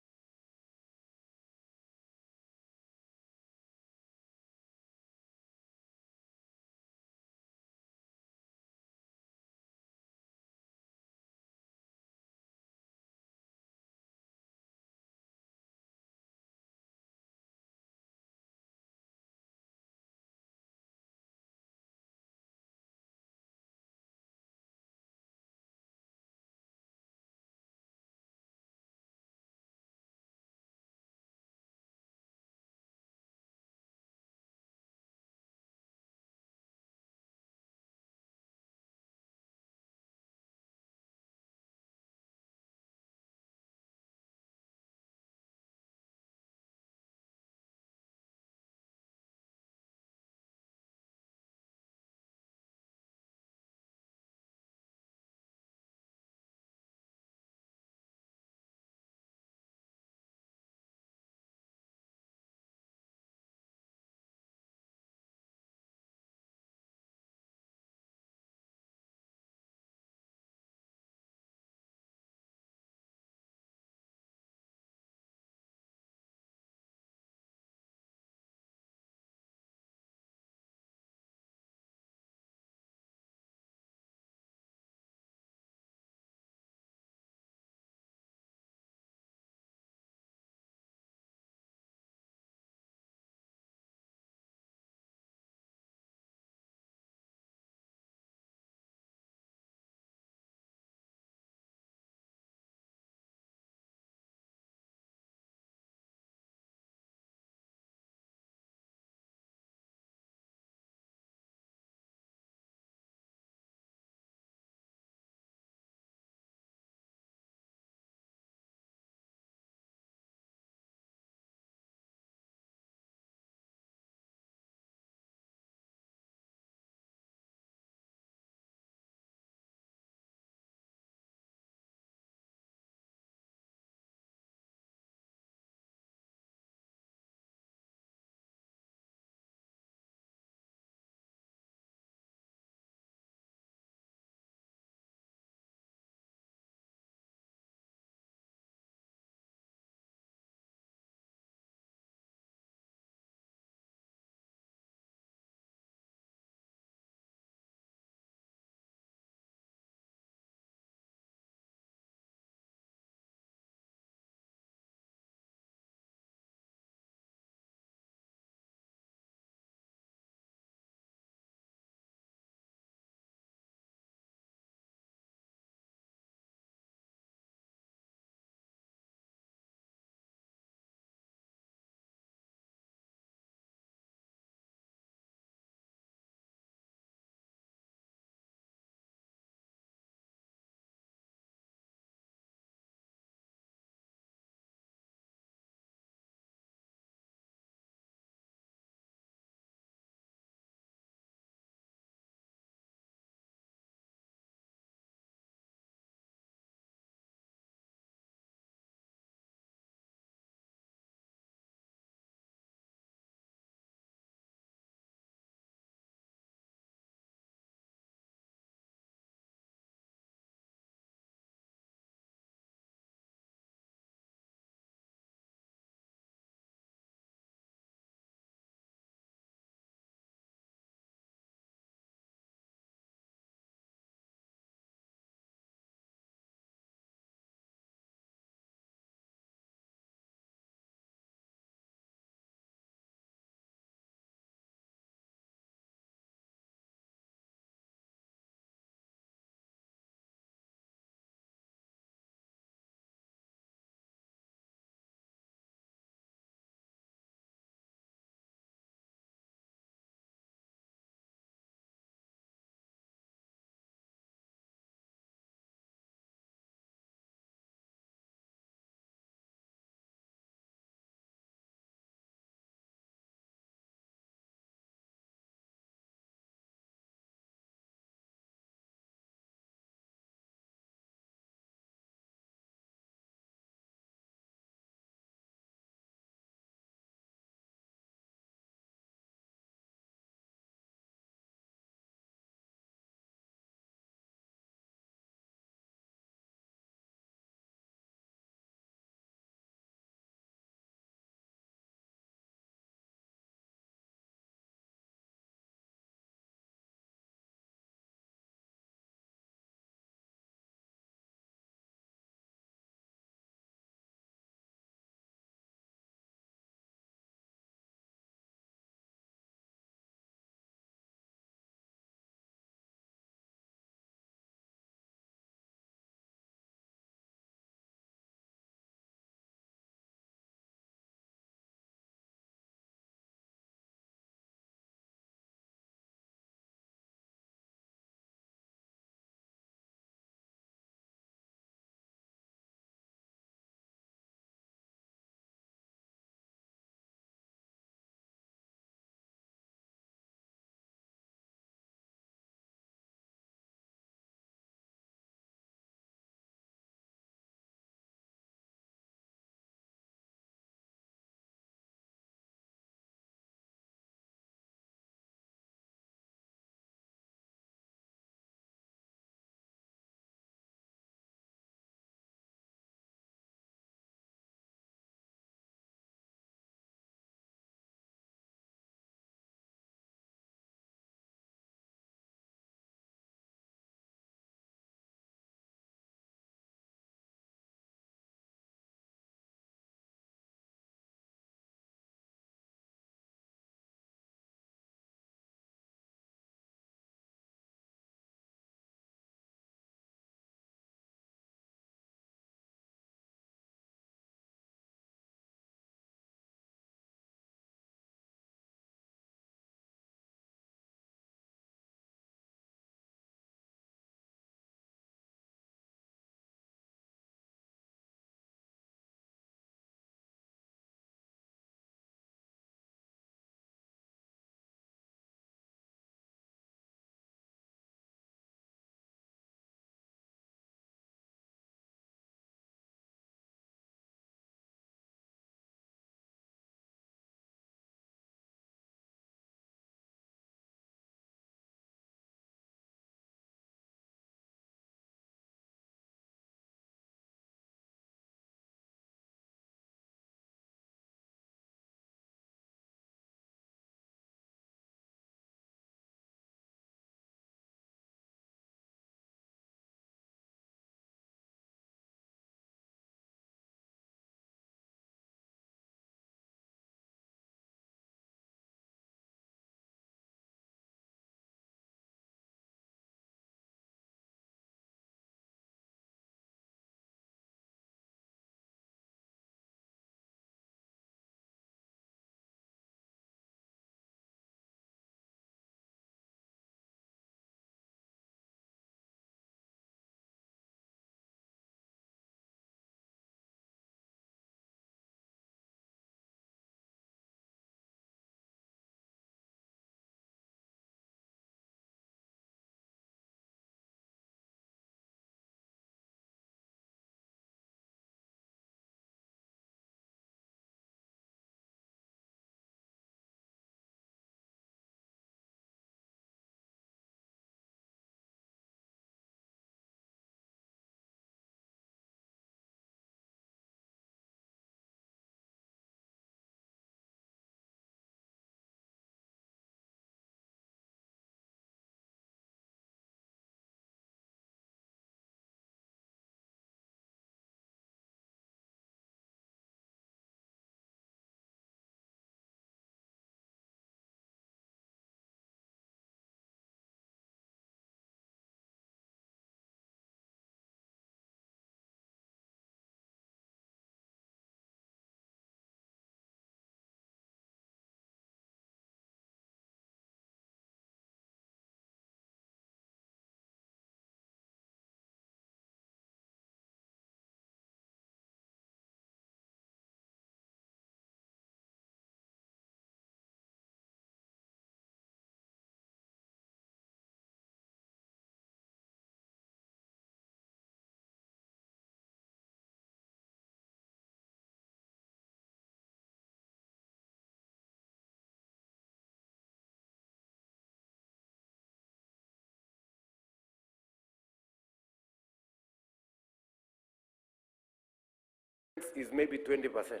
is maybe 20%.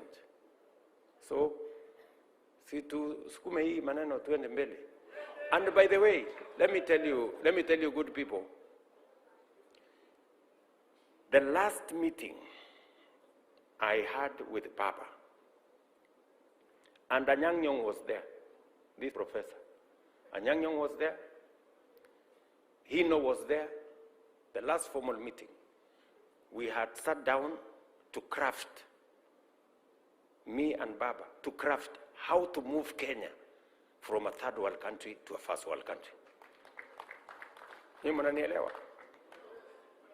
So, si tu sukume hii maneno tuende mbele. And by the way, let me tell you good people, the last meeting I had with Papa, and Anyang Nyong was there, this professor. Anyang Nyong was there, Hino was there, the last formal meeting. We had sat down to craft, me and Baba, to craft how to move Kenya from a third world country to a first world country.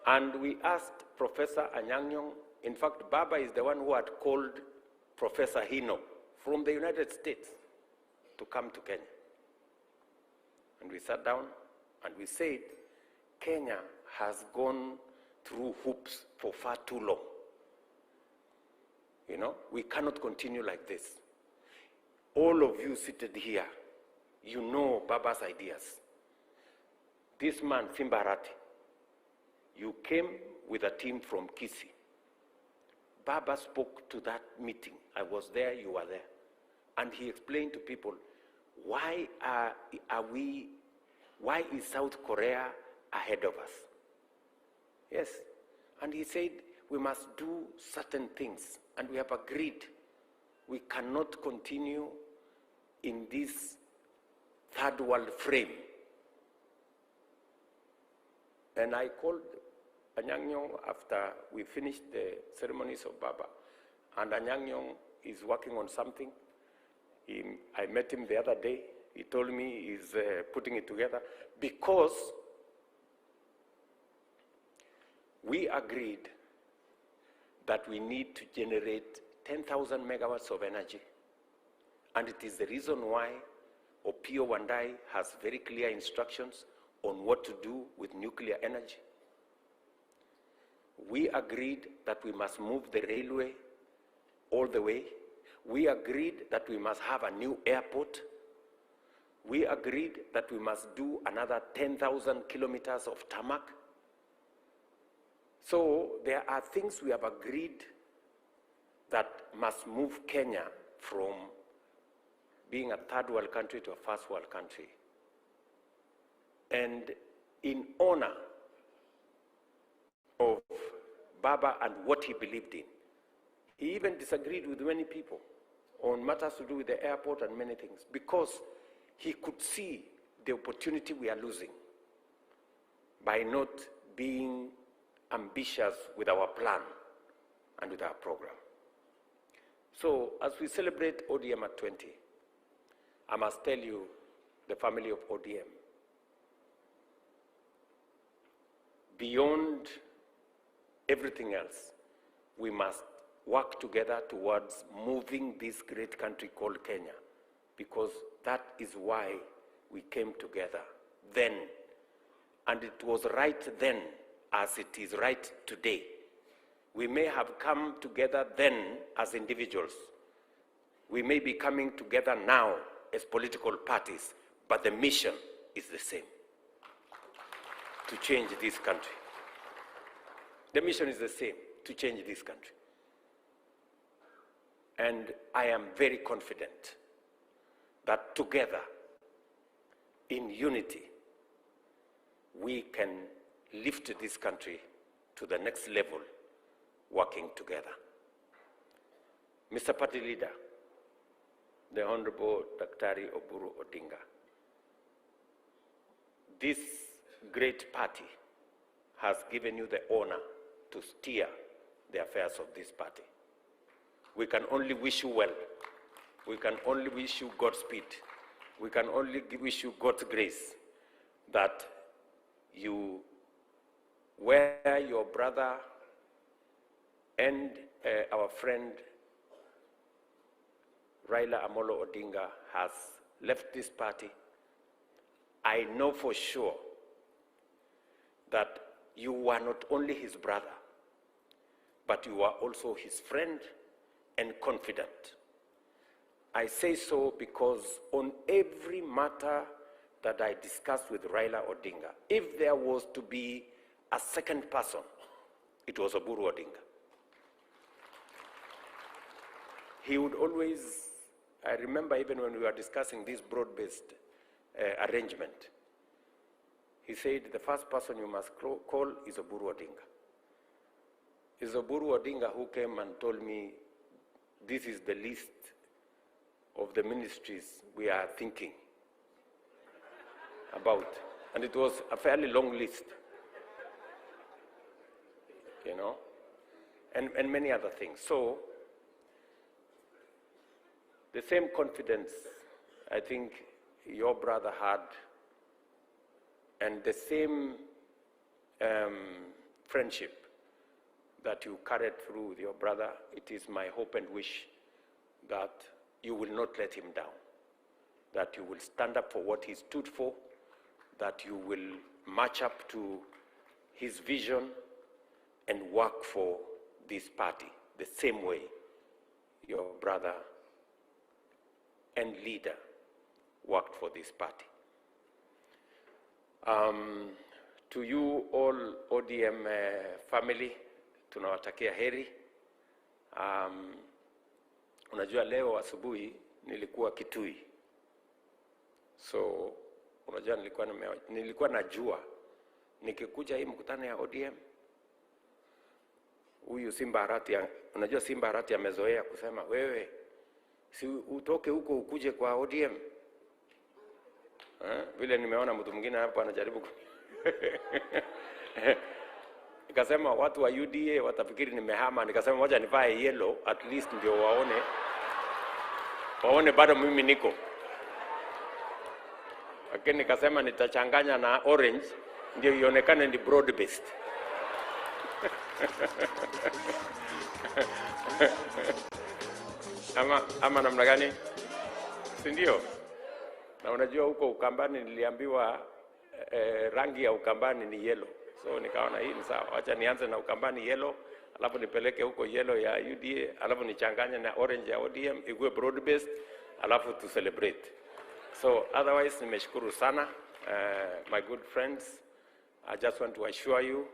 And we asked Professor Anyang Nyong, in fact, Baba is the one who had called Professor Hino from the United States to come to Kenya. And we sat down and we said, Kenya has gone through hoops for far too long. You know, we cannot continue like this. All of you seated here, you know Baba's ideas. This man, Simbarati, you came with a team from Kisii. Baba spoke to that meeting. I was there, you were there. And he explained to people, why is South Korea ahead of us? Yes. And he said, we must do certain things. And we have agreed we cannot continue in this third world frame. And I called Anyang Nyong after we finished the ceremonies of Baba. And Anyang Nyong is working on something. I met him the other day. He told me he's putting it together because we agreed that we need to generate 10,000 megawatts of energy. And it is the reason why Opiyo Wandayi has very clear instructions on what to do with nuclear energy. We agreed that we must move the railway all the way. We agreed that we must have a new airport. We agreed that we must do another 10,000 kilometers of tarmac. So there are things we have agreed that must move Kenya from being a third world country to a first world country. And in honor of Baba and what he believed in, he even disagreed with many people on matters to do with the airport and many things, because he could see the opportunity we are losing by not being ambitious with our plan and with our program. So as we celebrate ODM at 20, I must tell you, the family of ODM, beyond everything else, we must work together towards moving this great country called Kenya, because that is why we came together then. And it was right then as it is right today. We may have come together then as individuals. We may be coming together now as political parties, but the mission is the same: to change this country. The mission is the same: to change this country. And I am very confident that together, in unity, we can lift this country to the next level, working together. Mr. Party Leader, the Honorable Daktari Oburu Odinga, this great party has given you the honor to steer the affairs of this party. We can only wish you well. We can only wish you Godspeed. We can only wish you God's grace that you, where your brother and our friend Raila Amolo Odinga has left this party, I know for sure that you are not only his brother, but you are also his friend and confidant. I say so because on every matter that I discussed with Raila Odinga, if there was to be a second person, it was Oburu Odinga. he would always, I remember even when we were discussing this broad-based arrangement, he said the first person you must call is Oburu Odinga. It's Oburu Odinga who came and told me, this is the list of the ministries we are thinking about. And it was a fairly long list, you know, and many other things. So, the same confidence I think your brother had, and the same friendship that you carried through with your brother, it is my hope and wish that you will not let him down, that you will stand up for what he stood for, that you will match up to his vision and work for this party the same way your brother and leader worked for this party. To you all ODM family, tunawatakia heri. Unajua leo asubuhi nilikuwa Kitui. So unajua nilikuwa najua nikikuja hii mkutano ya ODM, huyu Simba Arati, unajua Simba Arati amezoea kusema wewe si utoke huko ukuje kwa ODM. Vile nimeona mtu mwingine hapo anajaribu nikasema watu wa UDA watafikiri nimehama, nikasema moja nivae yellow at least ndio waone bado mimi niko. Lakini nikasema nitachanganya na orange ndio ionekane ni broad based. ama namna gani? Si ndio? Na unajua huko Ukambani niliambiwa rangi ya Ukambani ni yellow. So nikaona hii ni sawa. Acha nianze na Ukambani yellow, alafu nipeleke huko yellow ya UDA, alafu nichanganye na orange ya ODM, ikuwe broad based, alafu to celebrate. So otherwise nimeshukuru sana my good friends. I just want to assure you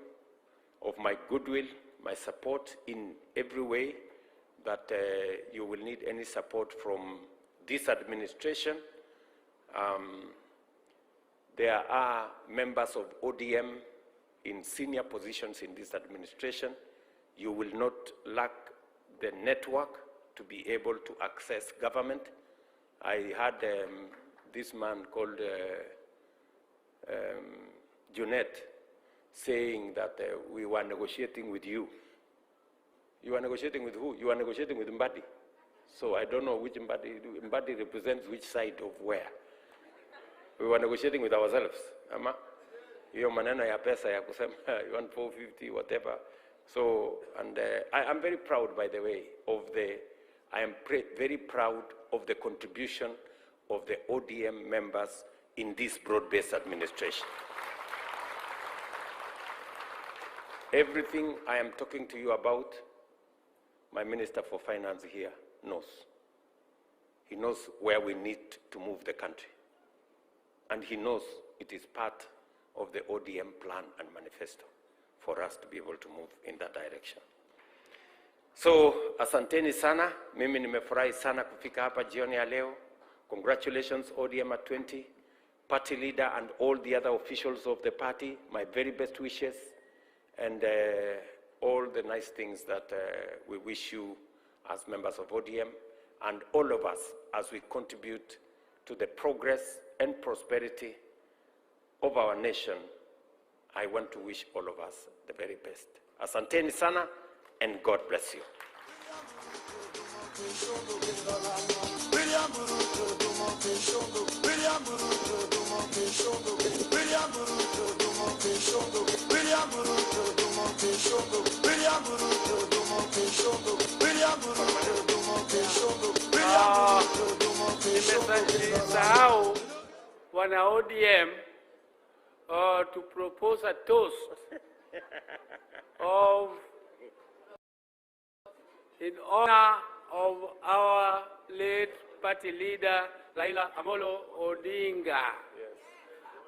of my goodwill, my support in every way, that you will need any support from this administration. There are members of ODM in senior positions in this administration. You will not lack the network to be able to access government. I had this man called Junet saying that we were negotiating with you. You are negotiating with who? You are negotiating with Mbadi. So I don't know which Mbadi. Mbadi represents which side of where. We were negotiating with ourselves. Ama? Hiyo maneno ya pesa ya kusema you want 450 whatever. So, and I am very proud, by the way, very proud of the contribution of the ODM members in this broad-based administration. Everything I am talking to you about, my Minister for Finance here knows. He knows where we need to move the country. And he knows it is part of the ODM plan and manifesto for us to be able to move in that direction. So, asanteni sana. Mimi nimefurahi sana kufika hapa jioni ya leo. Congratulations ODM at 20, party leader and all the other officials of the party. My very best wishes and all the nice things that we wish you as members of ODM and all of us as we contribute to the progress and prosperity of our nation. I want to wish all of us the very best. Asanteni sana and God bless you. Nimesahau wana ODM to propose a toast in honor of our late party leader Raila Amolo Odinga. Yes.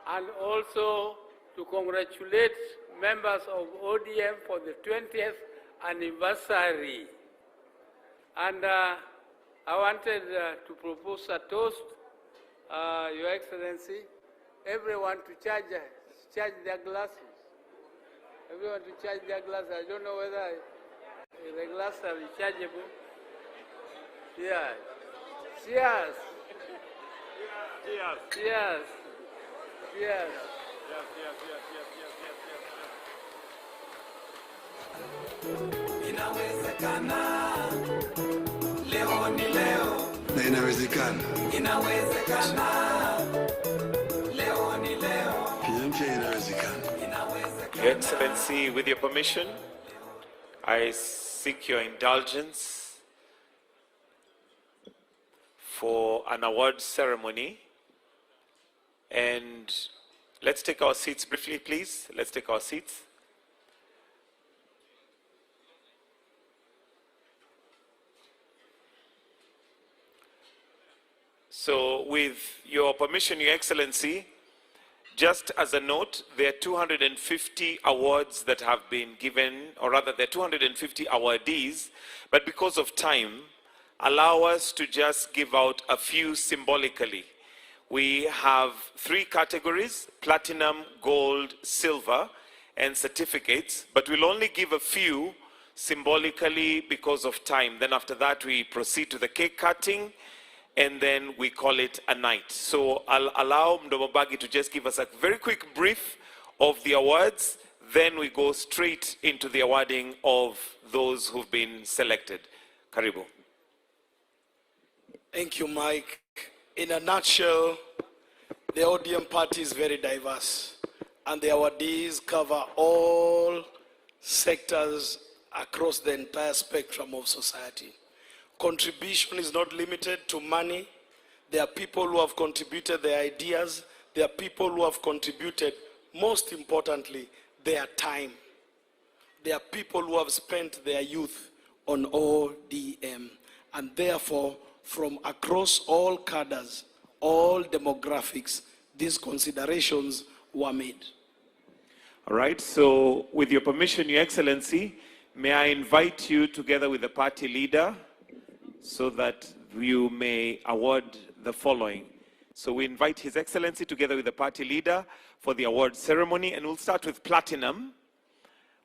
And also to congratulate members of ODM for the 20th anniversary. And I wanted to propose a toast, Your Excellency, everyone to charge their glasses. Everyone to charge their glasses. I don't know whether the glasses are rechargeable. Yeah. Cheers. Cheers. Cheers. Cheers. Inawezekana, leo ni leo. Na inawezekana. Inawezekana, leo ni leo. Pia inawezekana. Your Excellency, with your permission, I seek your indulgence for an award ceremony. And let's take our seats briefly, please. Let's take our seats. So with your permission, Your Excellency, just as a note, there are 250 awards that have been given, or rather there are 250 awardees, but because of time, allow us to just give out a few symbolically. We have 3 categories: platinum, gold, silver, and certificates, but we'll only give a few symbolically because of time. Then after that, we proceed to the cake cutting, and then we call it a night. So I'll allow Mdomobagi to just give us a very quick brief of the awards, then we go straight into the awarding of those who've been selected. Karibu. Thank you, Mike. In a nutshell, the ODM party is very diverse, and the awardees cover all sectors across the entire spectrum of society. Contribution is not limited to money. There are people who have contributed their ideas. There are people who have contributed, most importantly, their time. There are people who have spent their youth on ODM. And therefore, from across all cadres, all demographics, these considerations were made. All right, so with your permission, Your Excellency, may I invite you together with the party leader so that you may award the following. So we invite His Excellency together with the party leader for the award ceremony, and we'll start with platinum.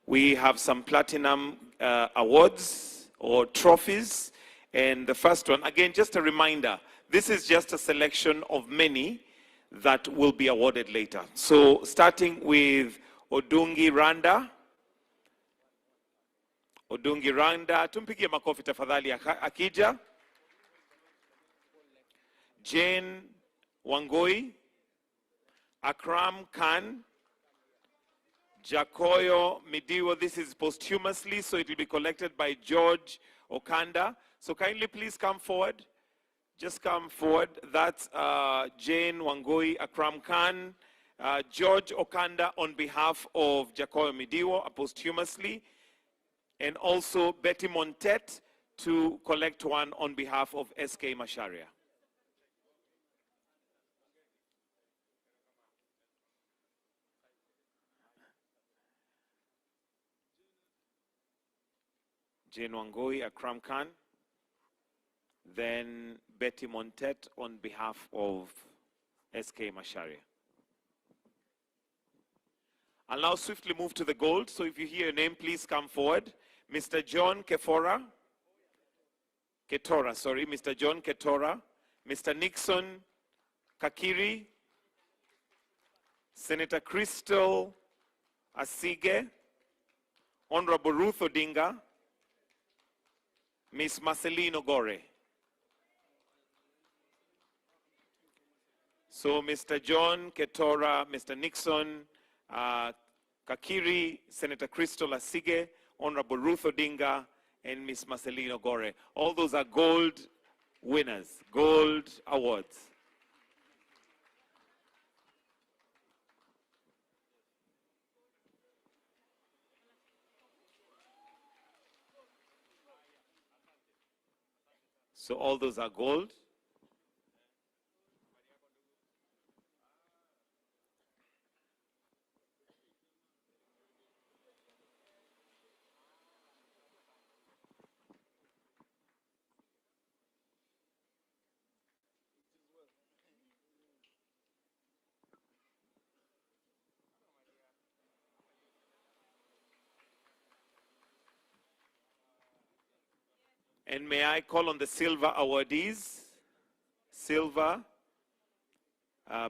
We have some platinum awards or trophies, and the first one, again, just a reminder, this is just a selection of many that will be awarded later. So starting with Odungi Randa. Odungi Randa, tumpigie makofi tafadhali akija. Jane Wangoi, Akram Khan, Jakoyo Midiwo. This is posthumously, so it will be collected by George Okanda. So kindly please come forward. Just come forward. That's Jane Wangoi, Akram Khan, George Okanda on behalf of Jakoyo Midiwo, posthumously, and also Betty Montet to collect one on behalf of SK Masharia. Jane Wangoi, Akram Khan, then Betty Montet on behalf of SK Masharia. I'll now swiftly move to the gold. So if you hear your name, please come forward. Mr. John Ketora, Mr. John Ketora, Mr. Nixon Kakiri, Senator Crystal Asige, Honorable Ruth Odinga, Miss Marcelino Gore. So Mr. John Ketora, Mr. Nixon Kakiri, Senator Crystal Asige, Honorable Ruth Odinga, and Miss Marcelino Gore. All those are gold winners, gold awards. So all those are gold. And may I call on the silver awardees? Silver,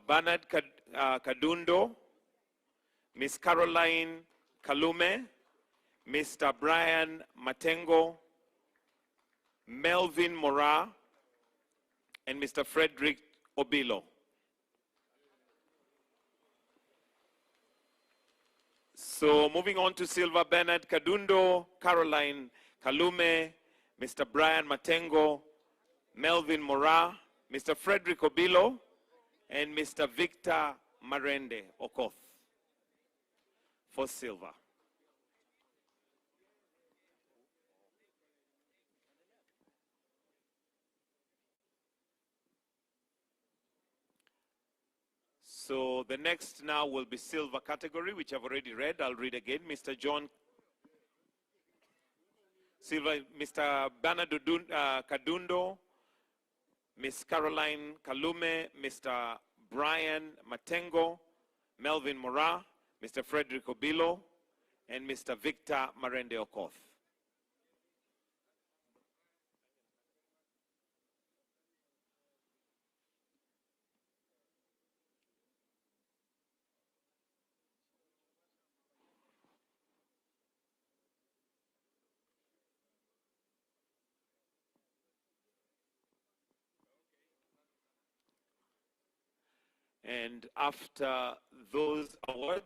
Bernard Kadundo, Miss Caroline Kalume, Mr. Brian Matengo, Melvin Mora, and Mr. Frederick Obilo. So moving on to silver, Bernard Kadundo, Caroline Kalume, Mr. Brian Matengo, Melvin Mora, Mr. Frederick Obilo, and Mr. Victor Marende Okoth for silver. So the next now will be silver category, which I've already read. I'll read again. Mr. John Silver, Mr. Bernard Kadundo, Miss Caroline Kalume, Mr. Brian Matengo, Melvin Mora, Mr. Frederick Obilo, and Mr. Victor Marende Okoth. And after those awards,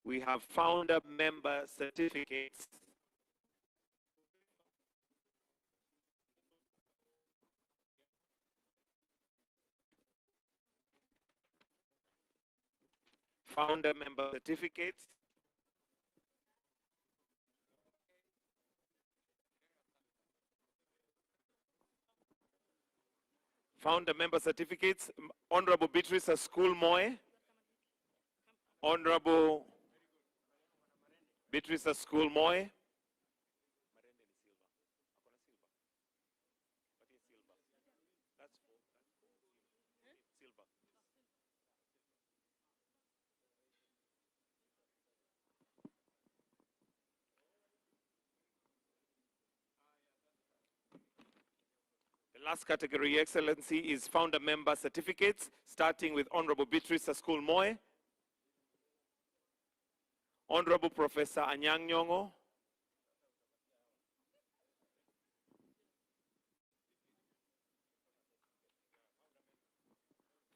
we have founder member certificates. Founder member certificates. Founder member certificates, Honorable Beatrice School Moe, Honorable Beatrice School Moe, last category, Excellency, is founder member certificates, starting with Honorable Beatrice School Moe, Honorable Professor Anyang' Nyong'o,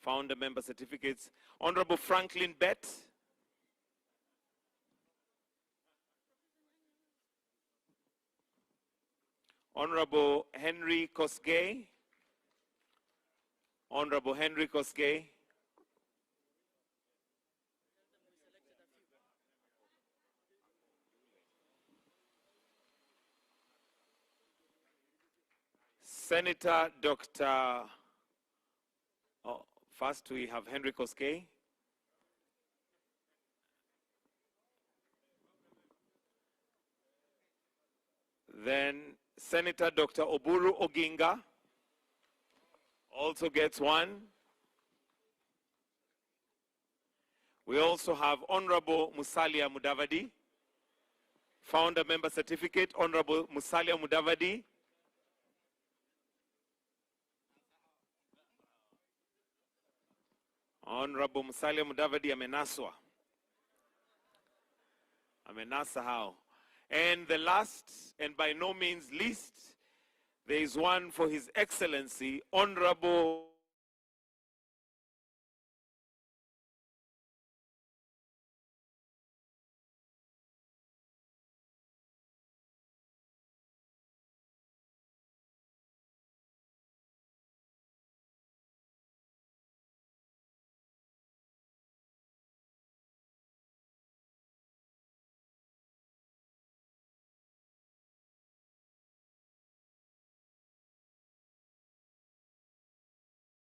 founder member certificates, Honorable Franklin Bett, Honorable Henry Kosgei, Honorable Henry Kosgei, Senator Dr. First we have Henry Kosgei. Then Senator Dr. Oburu Oginga also gets one. We also have Honorable Musalia Mudavadi, founder member certificate, Honorable Musalia Mudavadi. Honorable Musalia Mudavadi amenaswa. Amenasa how? And the last, and by no means least, there is one for His Excellency, Honorable